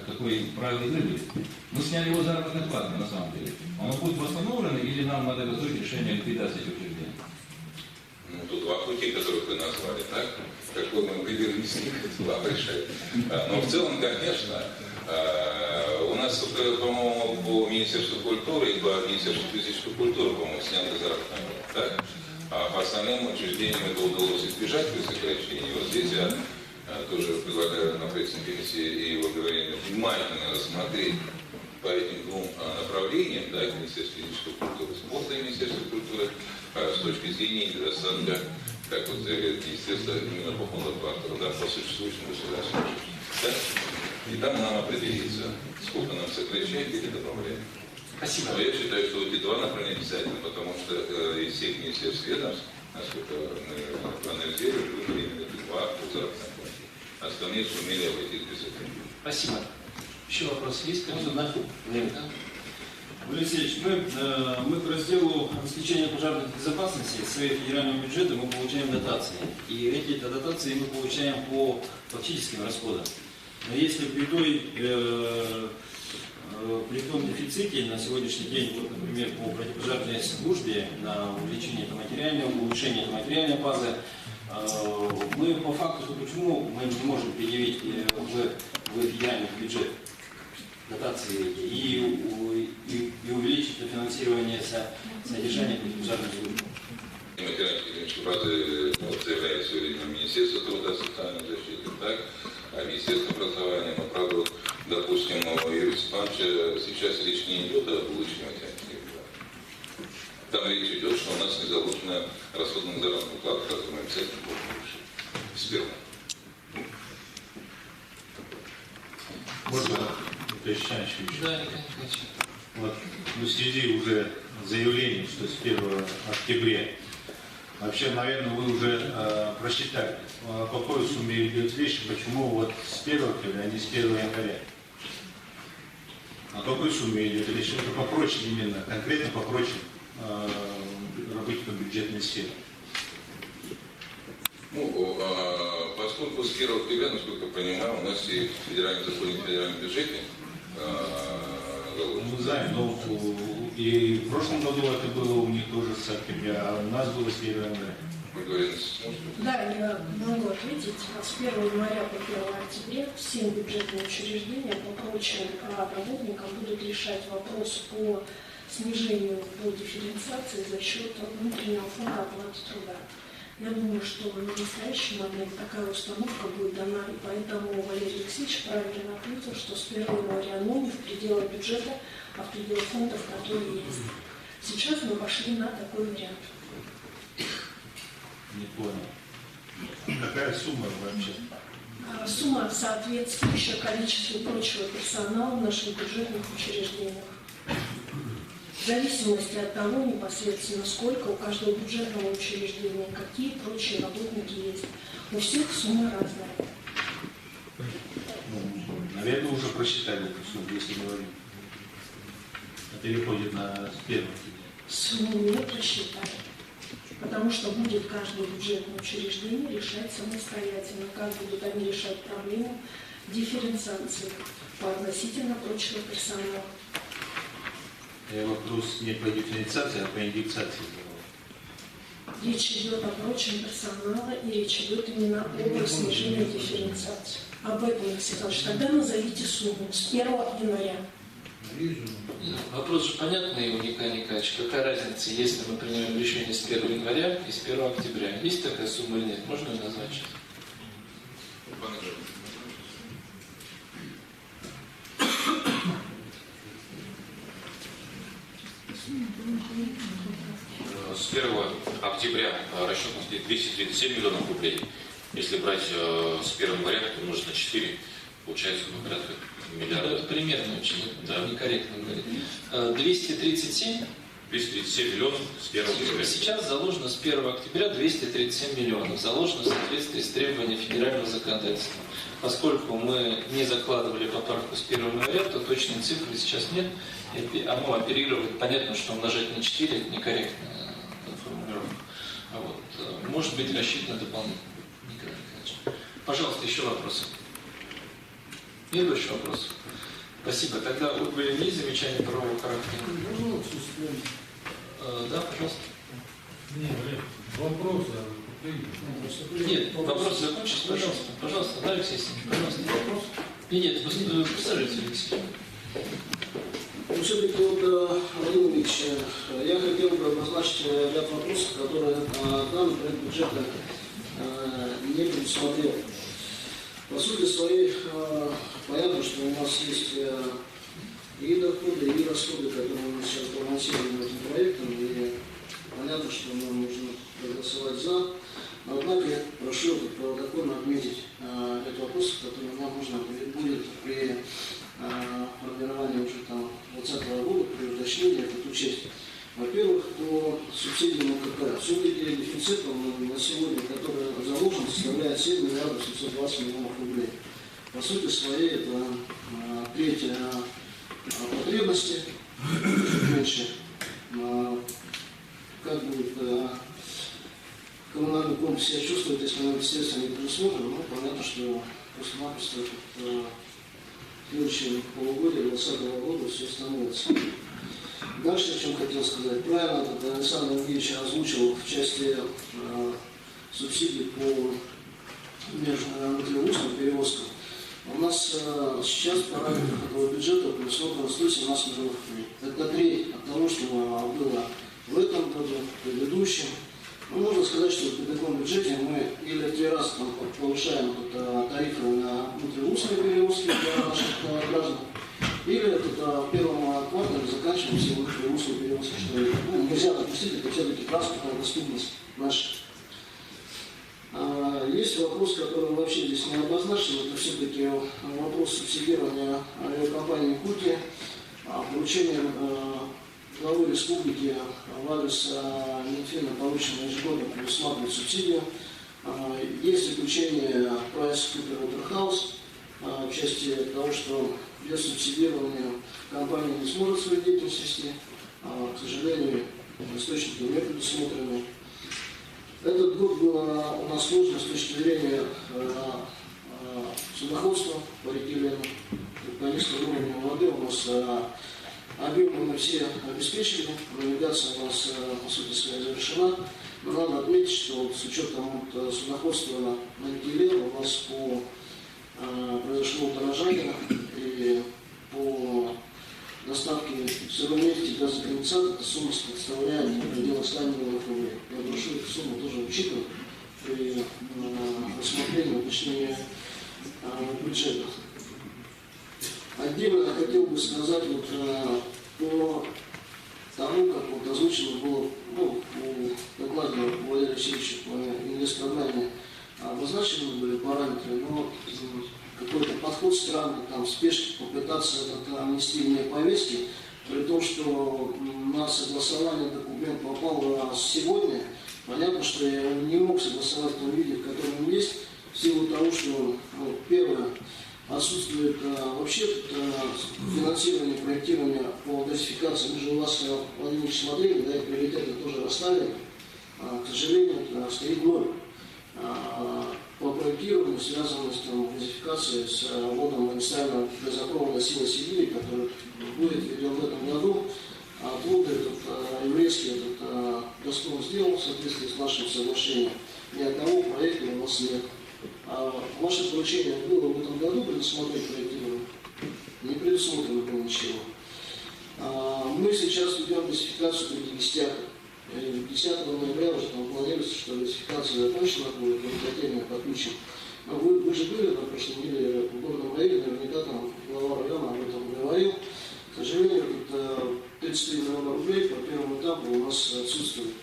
такое правило игры были. Мы сняли его заработной платы на самом деле. Оно будет восстановлено или нам надо готовить решение о ликвидации этих учреждений? Ну, тут два пути, которых вы назвали, так? Какой мы выберем из них, это вам решать. Но в целом, конечно, у нас, по-моему, по Министерству культуры и по Министерству физической культуры, по-моему, сняты заработная плата, так? А по остальным учреждениям это удалось избежать при сокращении. Вот здесь я тоже предлагаю на правительственной комиссии и его говорение внимательно рассмотреть по этим двум направлениям, да, Министерство физической культуры, спорта и Министерство культуры, с точки зрения недостатка, как вот заявляет Министерство, именно по фонду квартала, да, по существующим государственным учреждениям. Да? И там нам определиться, сколько нам сокращать или добавлять. Спасибо. Но я считаю, что эти два направления обязательно, потому что из всех министерств ведомств, насколько мы проанализировали, выбрали именно два по заработной плате. Остальные сумели обойтись без этого. Спасибо. Еще вопрос есть? Алексеевич, мы к разделу обеспечения пожарной безопасности из своего федерального бюджета мы получаем дотации. И эти дотации мы получаем по фактическим расходам. Но если при том дефиците на сегодняшний день, вот, например, по противопожарной службе, на увеличение улучшение материальной базы, мы по факту, почему мы не можем предъявить в федеральный бюджет дотации и увеличить финансирование содержания противопожарной службы. Материально-технической базы заявляет сегодня Министерство труда и социальной защиты, так? А Министерство образования, но, правда, допустим, у Юрия Степановича сейчас речь не идет о улучшении материальной базы. Там речь идет, что у нас не заложена расходная заработная плата, которую мы обязательно будем решить. Сперва. Можно, уточняющий еще? Да, конечно. Вот, в связи уже с заявлением, что с 1 октября, вообще, наверное, вы уже просчитали, о какой сумме идет речь, почему вот с 1 октября, а не с 1 января. О какой сумме идет речь? Это попроще именно, конкретно попроще работникам бюджетной сферы. Ну, поскольку с 1 октября, насколько я понимаю, у нас и в федеральном законе, в федеральном бюджете мы знаем, но и в прошлом году это было у них тоже с октября, а у нас было с 1 января. Да, я могу ответить. С 1 января по 1 октября все бюджетные учреждения по прочим работникам будут решать вопрос по снижению по дифференциации за счет внутреннего фонда оплаты труда. Я думаю, что на настоящий момент такая установка будет дана, и поэтому Валерий Алексеевич правильно отметил, что с 1 января, но не в пределах бюджета, а в пределах фондов, которые есть. Сейчас мы пошли на такой вариант. Не понял. Какая сумма вообще? Сумма соответствующая количеству прочего персонала в наших бюджетных учреждениях. В зависимости от того, непосредственно сколько у каждого бюджетного учреждения, какие прочие работники есть. У всех сумма разная. Наверное, уже просчитали эту сумму, если говорим. Это переходит на 1 октября. Сумму не просчитали. Потому что будет каждое бюджетное учреждение решать самостоятельно, как будут они решать проблему дифференциации по относительно прочего персонала. Вопрос не по дифференциации, а по индексации. Речь идет о прочем персонале, и речь идет именно о снижении дифференциации. Об этом, Алексей Иванович. Тогда назовите сумму с 1 января. Вопрос же понятный у Николая Николаевича. Какая разница, если мы принимаем решение с 1 января и с 1 октября? Есть такая сумма или нет? Можно ее назвать сейчас? С 1 октября расчетность 237 миллионов рублей. Если брать с 1 января, то умножить на 4, получается порядка миллиарда. Это примерно очень да. некорректно говорить. 237 237 миллионов с 1 октября. Сейчас заложено с 1 октября 237 миллионов. Заложено в соответствии с требованиями федерального законодательства. Поскольку мы не закладывали поправку с 1 января, то точной цифры сейчас нет. А мы оперировать, понятно, что умножать на 4 это некорректная формулировка. Вот. Может быть рассчитано дополнительно. Николай Николаевич. Пожалуйста, еще вопросы. Нет больше вопросов? Спасибо. Тогда у были есть замечания правового характера? Да, пожалуйста. Нет, вопросы. Нет, вопрос закончить, пожалуйста. Пожалуйста, да, Алексей Алексеевич, пожалуйста. Вопрос? Нет, представляете, Алексей. Ну, все-таки, вот, Владимир Ильич, я хотел бы обозначить ряд вопросов, которые данный проект бюджета не предусмотрел. По сути своей, понятно, что у нас есть и доходы, и расходы, которые мы сейчас балансируем этим проектом, и понятно, что нам нужно проголосовать за. Но, однако, я прошу протокольно отметить этот вопрос, который нам нужно будет при формировании уже 2020 года, при уточнении, это учесть. Во-первых, по субсидиям КП. Все-таки дефицитом на сегодня, который заложен, составляет 7 миллиардов 720 миллионов рублей. По сути своей, это треть потребности, меньше. Как будет коммунальный комплекс себя чувствует, если мы средства не предусмотрим, ну, понятно, что просто-напросто в следующем полугодии 2020 года все становится. Дальше, о чем хотел сказать. Правильно, это Александр Ильич озвучил в части субсидий по межвусловым перевозкам. У нас сейчас в параметрах этого бюджета предусмотрено 117 миллионов рублей. Это треть от того, что было в этом году, в предыдущем. Ну, можно сказать, что при таком бюджете мы или в 3 раза повышаем тарифы на внутриустные перевозки для наших граждан, или в первом квартале заканчиваем все внутриустные перевозки, что нельзя допустить, это все-таки транспортная доступность наша. Есть вопрос, который вообще здесь не обозначен, это все-таки вопрос субсидирования авиакомпании «Куки», поручение главы республики в адрес Минфина, полученное ежегодно, предусматривает субсидию. Есть заключение PricewaterhouseCoopers в части того, что без субсидирования компания не сможет свою деятельность вести. К сожалению, источники не предусмотрены. Этот год был у нас сложный с точки зрения судоходства по реке Лену. По низкому уровню воды у нас объемы мы все обеспечили, навигация у нас, по сути своей, завершена. Но надо отметить, что с учетом судоходства на реке Лена у нас произошло удорожание, и по доставке сырой нефти и газоконденсата эта сумма составляет в пределах 100 миллионов рублей. Я прошу эту сумму тоже учитывать при рассмотрении уточнения бюджета. Отдельно хотел бы сказать по тому, как озвучено было в докладе Владимира Алексеевича по инвестпрограмме, обозначены были параметры, но какой-то подход странный, спешки попытаться нанести мне повестки, при том, что на согласование документ попал сегодня. Понятно, что я не мог согласовать в том виде, в котором он есть, в силу того, что, первое, отсутствует вообще финансирование, проектирование по газификации. Мы же у вас, Владимир Ильич, смотрели, да, и приоритеты тоже расставили. К сожалению, стоит ноль по проектированию, связанной с газификацией с вводом магистрального газопровода «Сила Сибири», который будет введен в этом году. Отводы еврейский Газпром сделал в соответствии с нашим соглашением. Ни одного проекта у нас нет. Ваше поручение было в этом году предусмотреть проектирование? Не предусмотрено было ничего. Мы сейчас ведем газификацию при Гестиах. 10 ноября уже планируется, что газификация закончена будет, котельная подключена. Вы же были на прошлой неделе в горном районе, наверняка там глава района об этом говорил. К сожалению, это 33 миллиона рублей по первому этапу у нас отсутствует.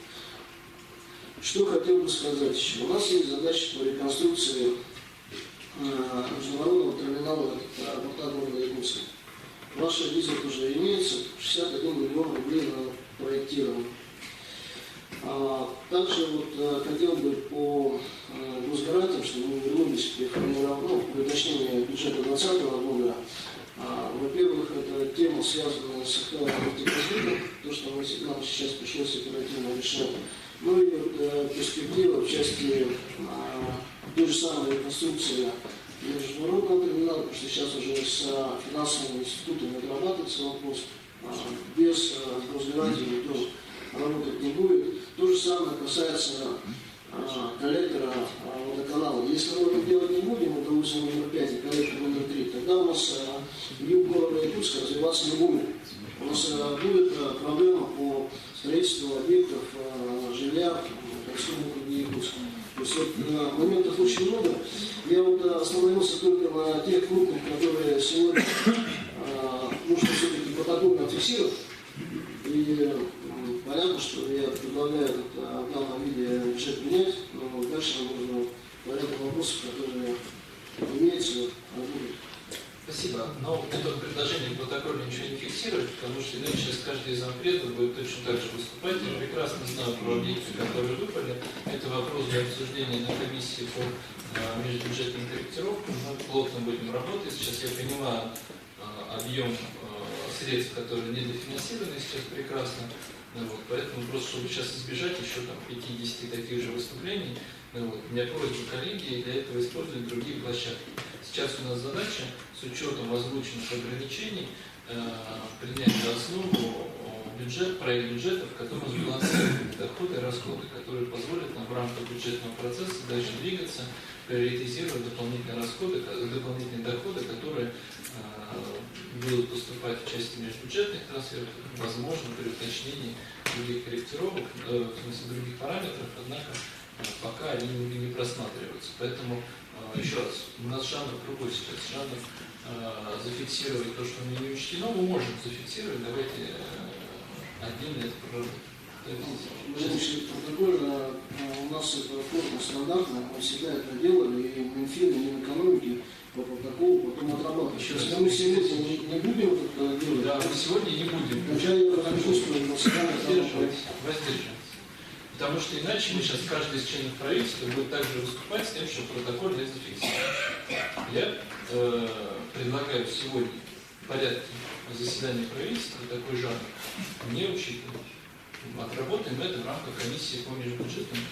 Что хотел бы сказать еще. У нас есть задача по реконструкции международного терминала порта города Якутска. Ваш визит уже имеется, 61 миллион рублей на проект проектирования. Также вот хотел бы по госгарантиям, что мы вернулись к уточнению бюджета 2020 года. Во-первых, это тема, связанная с нефтеконфликтом, то, что нам сейчас пришлось оперативно решать. Ну и вот, перспектива в части той же самой реконструкции международного терминала, потому что сейчас уже с финансовыми институтами отрабатывается вопрос. Без госгарантии никто работать не будет. То же самое касается коллектора водоканала. Если мы это делать не будем, это узел номер 5 и коллектор номер 3, тогда у нас юг города Якутска развиваться не будет. У нас будет проблема по строительству объектов жилья в Республике Якутска. То есть вот, моментов очень много. Я вот остановился только на тех крупных, которые сегодня нужно все-таки протокольно фиксировать. И понятно, что я предлагаю в данном виде бюджет менять, но дальше нужно порядок вопросов, которые имеются, будут. Спасибо. Но это предложение протокольно ничего не фиксировать, потому что иначе сейчас каждый из зампредов будет точно так же выступать. Я прекрасно знаю про объекты, которые выпали. Это вопрос для обсуждения на комиссии по межбюджетным корректировкам. Мы плотно будем работать. Сейчас я понимаю объем средств, которые недофинансированы сейчас прекрасно. Вот, поэтому просто, чтобы сейчас избежать еще там 50 таких же выступлений, меня просьба коллеги для этого использовать другие площадки. Сейчас у нас задача с учетом озвученных ограничений принять за основу проект бюджета, в котором сбалансированы доходы и расходы, которые позволят нам в рамках бюджетного процесса дальше двигаться, приоритизировать дополнительные расходы, дополнительные доходы, которые будут поступать в части межбюджетных трансферов, возможно, при уточнении других корректировок, в смысле других параметров, однако пока они не просматриваются. Поэтому, еще раз, у нас жанр другой сейчас, жанр зафиксировать то, что не учтено, мы можем зафиксировать, давайте отдельно это проработаем. Значит, протокольно у нас это форма стандартная, мы всегда это делали, и Минфин, и Минэкономики по протоколу, потом отрабатывать. Если мы сегодня не будем это делать, да, мы сегодня не будем. Вначале я хочу, что мы всегда воздерживаться. Потому что иначе мы сейчас, каждый из членов правительства будет также выступать с тем, что протокол не зафиксирован. Я предлагаю сегодня в порядке заседания правительства такой жанр не учитывать. Отработаем это в рамках комиссии по межбюджетным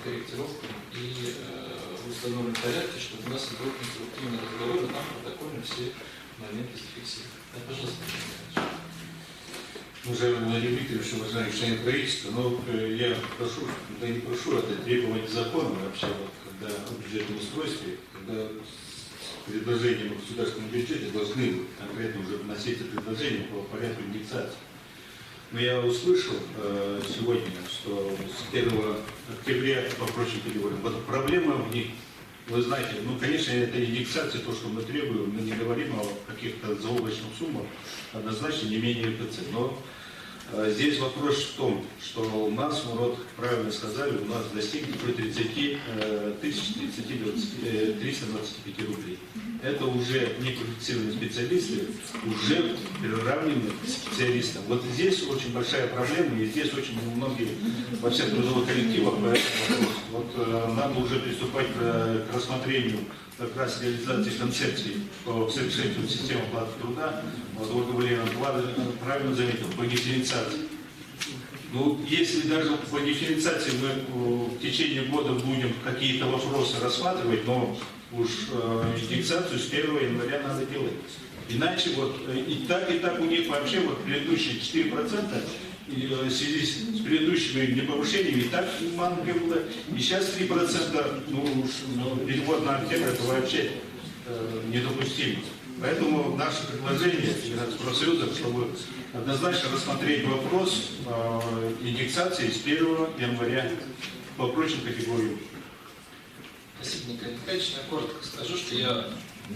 корректировкам и в установленном порядке, чтобы у нас был конструктивный разговор, и там протокольно все моменты зафиксировать. Да, пожалуйста. Уважаемый Владимир Викторович, уважаемый член правительства, я прошу, да не прошу, это требование закона вообще, когда о бюджетном устройстве, когда предложением о государственном бюджете должны конкретно уже вноситься предложения по порядку индексации. Но я услышал сегодня, что с 1 октября по прочим переговорам, вот проблема в них, вы знаете, конечно, это индексация, то, что мы требуем, мы не говорим о каких-то заоблачных суммах, однозначно не менее ПЦ. Но здесь вопрос в том, что у нас, Мурод, правильно сказали, у нас достигнет до 30 тысяч 325 рублей. Это уже не квалифицированные специалисты, уже приравнены к специалистам. Вот здесь очень большая проблема, и здесь очень многие во всех трудовых коллективах по этому вопросу. Надо уже приступать к рассмотрению как раз реализации концепции по совершенствованию системы оплаты труда. Вот Ольга Валерьевна правильно заметила, по дифференциации. Если даже по дифференциации мы в течение года будем какие-то вопросы рассматривать, но уж индексацию с 1 января надо делать. Иначе и так у них вообще предыдущие 4% в связи с предыдущими неповышениями и так маленькое было. И сейчас 3%, перевод на октябрь, это вообще недопустимо. Поэтому наше предложение профсоюза, чтобы однозначно рассмотреть вопрос индексации с 1 января по прочим категориям. Спасибо, Николай Николаевич. Я коротко скажу, что я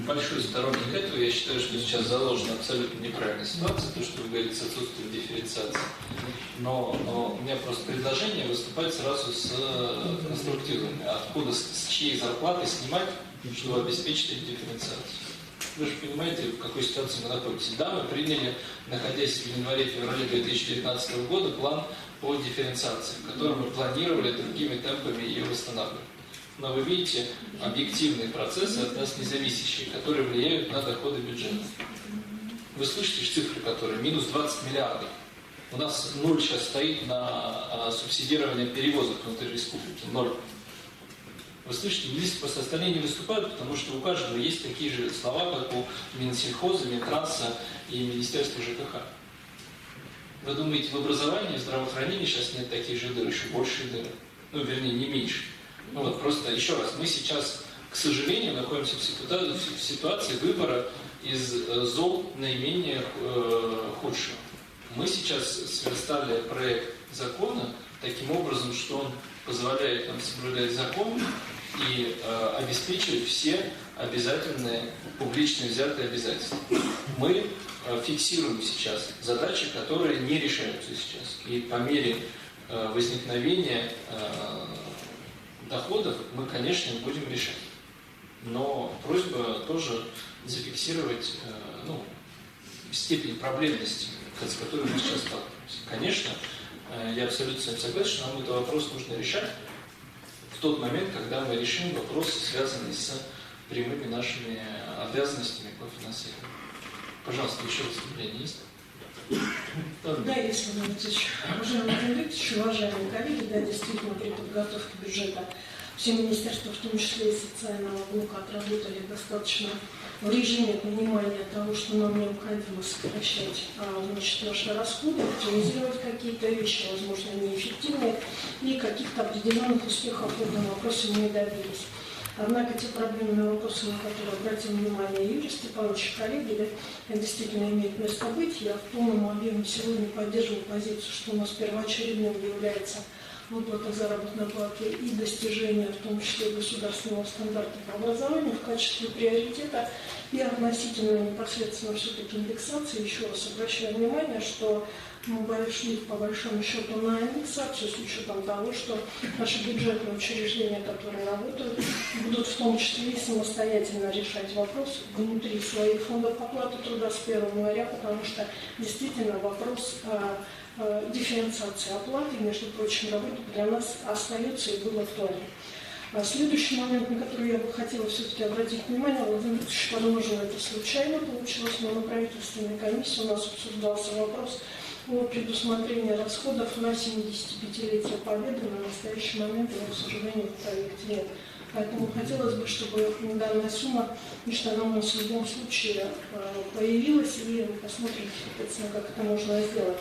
большой сторонник этого. Я считаю, что сейчас заложена абсолютно неправильная ситуация, то, что вы говорите, с отсутствием дифференциации. Но у меня просто предложение выступать сразу с конструктивными. Откуда, с чьей зарплаты снимать, чтобы обеспечить дифференциацию. Вы же понимаете, в какой ситуации мы находимся. Да, мы приняли, находясь в январе-феврале 2019 года, план по дифференциации, который мы планировали другими темпами ее восстанавливать. Но вы видите объективные процессы от нас независящие, которые влияют на доходы бюджета. Вы слышите цифры, которые минус 20 миллиардов. У нас 0 сейчас стоит на субсидирование перевозок внутри республики. 0. Вы слышите, министры просто остальные не выступают, потому что у каждого есть такие же слова, как у Минсельхоза, Минтранса и Министерства ЖКХ. Вы думаете, в образовании, в здравоохранении сейчас нет таких же дыр, еще большие дыры? Ну, вернее, не меньше. Ну вот просто, еще раз, мы сейчас, к сожалению, находимся в ситуации выбора из зол наименее худшего. Мы сейчас сверстали проект закона таким образом, что он позволяет нам соблюдать закон и обеспечивать все обязательные, публично взятые обязательства. Мы фиксируем сейчас задачи, которые не решаются сейчас. И по мере возникновения доходов мы, конечно, будем решать. Но просьба тоже зафиксировать степень проблемности, с которой мы сейчас сталкиваемся. Конечно, я абсолютно с вами согласен, что нам этот вопрос нужно решать в тот момент, когда мы решим вопросы, связанные с прямыми нашими обязанностями по финансированию. Пожалуйста, еще раз вступление есть? Да, если вы можете. Уважаемый Владимир Викторович, уважаемые коллеги, да, действительно, при подготовке бюджета все министерства, в том числе и социального блока, отработали достаточно в режиме понимания того, что нам необходимо сокращать наши расходы, оптимизировать какие-то вещи, возможно, неэффективные, и каких-то определенных успехов в этом вопросе мы добились. Однако те проблемные вопросы, на которые обратил внимание Юрий Степанович и коллеги, да, действительно имеют место быть. Я в полном объеме сегодня поддерживаю позицию, что у нас первоочередным является выплата заработной платы и достижение, в том числе государственного стандарта по образованию в качестве приоритета и относительно непосредственно все-таки индексации. Еще раз обращаю внимание, что мы шли по большому счету на индексацию с учетом того, что наши бюджетные учреждения, которые работают, будут в том числе и самостоятельно решать вопрос внутри своих фондов оплаты труда с 1 января, потому что действительно вопрос дифференциации оплаты, между прочим, работы для нас остается и был актуален. Следующий момент, на который я бы хотела все-таки обратить внимание, Владимир Ильич, возможно, это случайно получилось, но на правительственной комиссии у нас обсуждался вопрос о предусмотрении расходов на 75-летие Победы. На настоящий момент его, к сожалению, в проекте нет. Поэтому хотелось бы, чтобы данная сумма, что она у нас в любом случае появилась, и мы посмотрим, соответственно, как это можно сделать.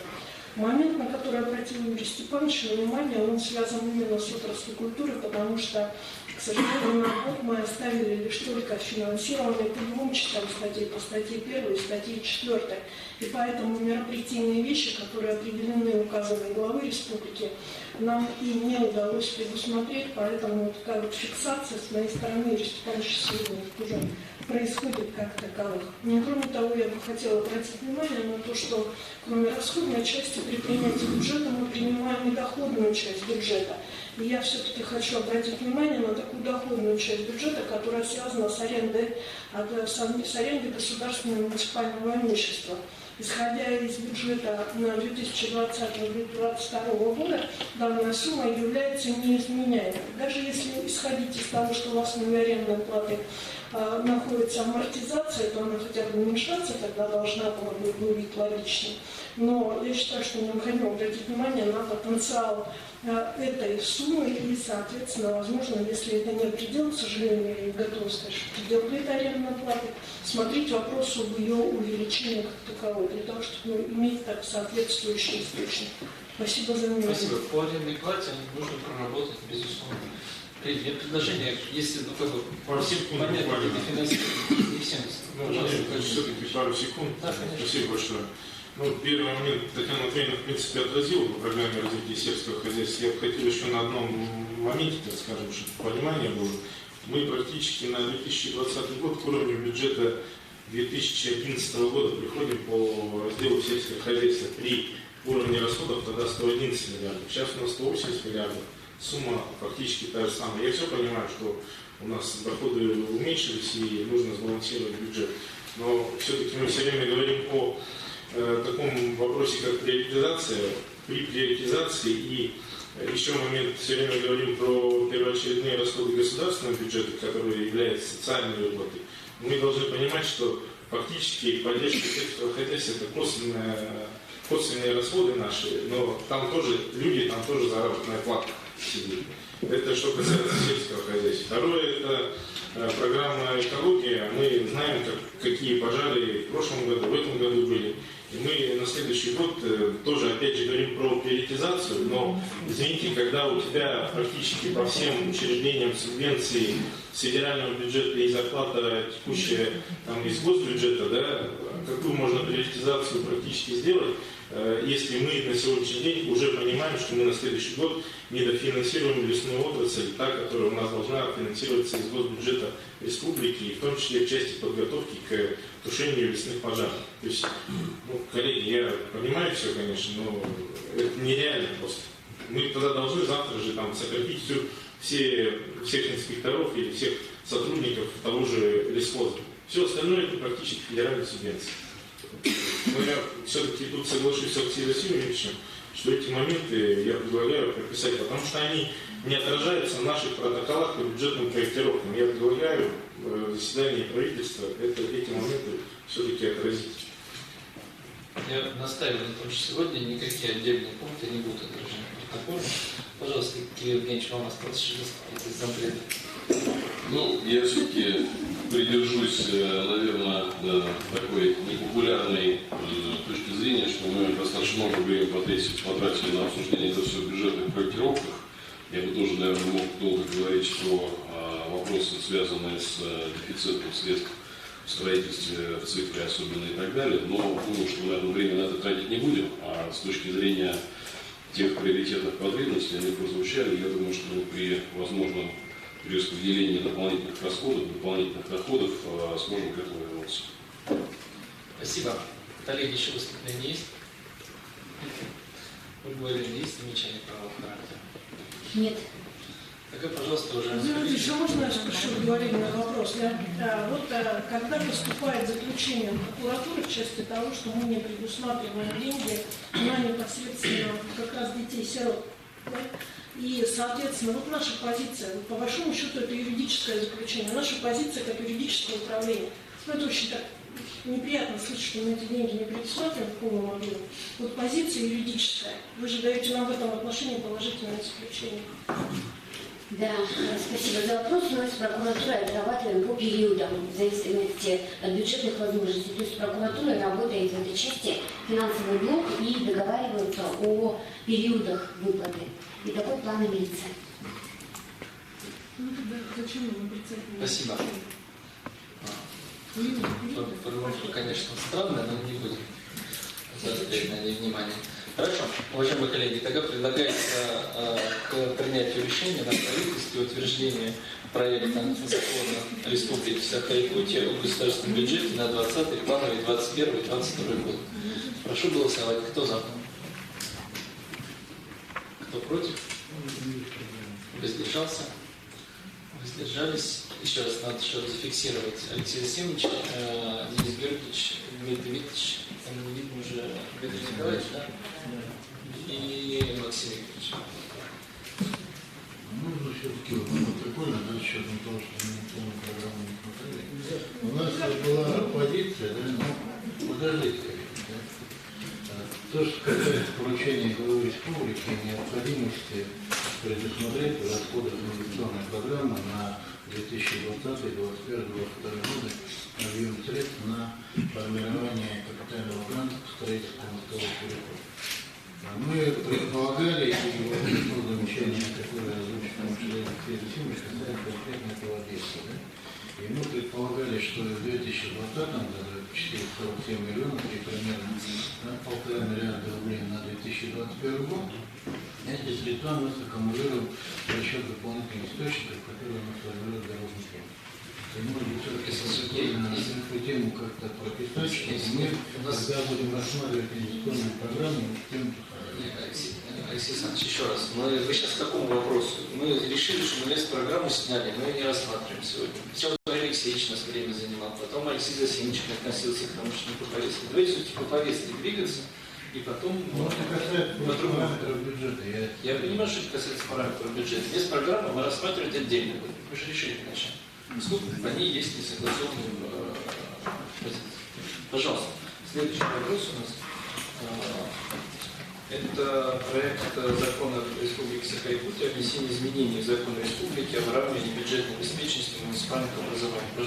Момент, на который обратил Юрий Степанович внимание, он связан именно с отраслью культуры, потому что, к сожалению, на год мы оставили лишь только финансирование по двум частям статей, по статье 1 и статье 4. И поэтому мероприятийные вещи, которые определены указанной главой республики, нам и не удалось предусмотреть, поэтому вот такая вот фиксация с моей стороны, Юрий Степанович, сегодня уже происходит как таковых. Но, кроме того, я бы хотела обратить внимание на то, что кроме расходной части при принятии бюджета мы принимаем и доходную часть бюджета. И я все-таки хочу обратить внимание на такую доходную часть бюджета, которая связана с арендой государственного и муниципального имущества. Исходя из бюджета на 2020-2022 года, данная сумма является неизменяемой. Даже если исходить из того, что у вас на арендной плате находится амортизация, то она хотя бы уменьшаться тогда должна была бы быть логичней. Но я считаю, что необходимо обратить внимание на потенциал этой суммы и, соответственно, возможно, если это не предел, к сожалению, я не готова сказать, что предел этой арендной платы, смотреть вопрос об ее увеличении как таковой, для того, чтобы иметь так соответствующий источник. Спасибо за внимание. Спасибо. По арендной плате нужно проработать, безусловно. Нет предложения, если понятно, какие финансирования, не всем. Все-таки пару секунд. Да, конечно. Спасибо большое. Первый момент Татьяна Матвеевна, в принципе, отразила по программе развития сельского хозяйства. Я бы хотел еще на одном моменте, так скажем, чтобы понимание было. Мы практически на 2020 год к уровню бюджета 2011 года приходим по разделу сельского хозяйства. При уровне расходов тогда 111 миллиардов. Сейчас у нас 180 миллиардов. Сумма фактически та же самая. Я все понимаю, что у у нас доходы уменьшились и нужно сбалансировать бюджет. Но все-таки мы все время говорим о таком вопросе, как приоритизация. При приоритизации и еще момент, все время говорим про первоочередные расходы государственного бюджета, которые являются социальной выплатой. Мы должны понимать, что фактически поддержка сельского хозяйства – это косвенные расходы наши, но там тоже люди, там тоже заработная плата сидит. Это что касается сельского хозяйства. Второе – это программа «Экология». Мы знаем, какие пожары в прошлом году, в этом году были. И мы на следующий год тоже, опять же, говорим про приоритизацию, но, извините, когда у тебя практически по всем учреждениям субвенции с федерального бюджета и зарплата текущая там, из госбюджета, да, какую можно приоритизацию практически сделать, если мы на сегодняшний день уже понимаем, что мы на следующий год недофинансируем лесную отрасль, та, которая у нас должна финансироваться из госбюджета республики, и в том числе в части подготовки к тушению лесных пожаров. То есть, коллеги, я понимаю все, конечно, но это нереально просто. Мы тогда должны завтра же там сократить всех инспекторов или всех сотрудников того же лесхоза. Все остальное это практически федеральная субвенция. Но я все-таки тут соглашусь с Алексеем Васильевичем, что эти моменты я предлагаю прописать, потому что они не отражаются в наших протоколах по бюджетным корректировкам. Я предлагаю в заседании правительства эти моменты все-таки отразить. Я настаиваю на том, что сегодня никакие отдельные пункты не будут отражены в протоколе. Пожалуйста, Кирилл Евгеньевич, вам осталось еще выступить из зампреда. Ну, я все-таки придержусь, наверное, такой непопулярной точки зрения, что мы достаточно много времени потратили на обсуждение этого всего в бюджетных корректировках. Я бы тоже, наверное, мог долго говорить, что вопросы, связанные с дефицитом средств в строительстве, в цифре особенно и так далее, но думаю, что, наверное, время на это тратить не будем, а с точки зрения тех приоритетных потребностей, они прозвучали, я думаю, что при возможном распределении дополнительных расходов, дополнительных доходов сможем к этому вернуться. Спасибо. Коллеги, еще выступление есть? Ольга Валерьевна, есть замечания правового характера? Нет. Тогда, пожалуйста, уже... Еще можно я спрошу говорить на вопрос? Да? Вот когда поступает заключение прокуратуры в части того, что мы не предусматриваем деньги на непосредственно как раз детей-сирот, да? И, соответственно, вот наша позиция, по большому счету, это юридическое заключение, наша позиция как юридическое управление. Ну, это очень так неприятно слышать, что мы эти деньги не предусматриваем в полном объеме. Вот позиция юридическая. Вы же даете нам в этом отношении положительное заключение. Да, спасибо за вопрос. У нас прокуратура отрабатываем по периодам, в зависимости от бюджетных возможностей. То есть прокуратура работает в этой части финансовый блок и договаривается о периодах выплаты. И такой план имеется. Спасибо. Формулировка, конечно, странная, но не будем заострять на ней внимание. Хорошо, уважаемые коллеги, тогда предлагается к принятию решения на правительстве утверждение проекта закона Республики Саха-Якутия о государственном бюджете на 20-й, плановый 21-22 год. Прошу голосовать. Кто за? Кто против? Воздержался? Воздержались? Еще раз надо зафиксировать. Алексей Васильевич, Денис Георгиевич, Дмитрий Викторович, там не видно уже Дмитрий Николаевич, да? И Максим Викторович. Можно все-таки прикольно, да, с учетом того, что мы полную программу не смотрели. У нас была позиция, да, ну, подождите, да, то, что касается поручения главы республики, необходимости предусмотреть расходы инвестиционной программы на 2020, 2021, 2022 годы объем средств на формирование капитального гранта по строительству мостового перехода. Мы предполагали, и вот это замечание, которое озвучено Алексей Васильевич, касается конкретно этого объекта. Да? И мы предполагали, что в 2020 году 447 миллионов и примерно 1,5 миллиарда рублей на 2021 год. Эти средства мы саккумулируем за счет дополнительных источников, которые у нас формируют дорожный фонд. И, может быть, все-таки эту тему как-то прописать, чтобы мы, когда будем рассматривать инвестиционную программу, тем Алексей Александрович, еще раз. Вы сейчас к какому вопросу? Мы решили, что мы программу сняли, но ее не рассматриваем сегодня. Сначала Валерий Алексеевич нас время занимал, потом Алексей Засимчик относился к тому, что не по повестке. Давайте все-таки по повестке двигаться, и потом... Ну, это касается параметров бюджета. Я понимаю, что это касается параметров бюджета. Без программы мы рассматривать отдельно будем. Мы же решили вначале. Сколько по ней есть несогласованные позиции. Пожалуйста, следующий вопрос у нас. Это проект закона Республики Саха-Якутия о внесении изменений в закон Республики о выравнивании бюджетной обеспеченности муниципальных образований.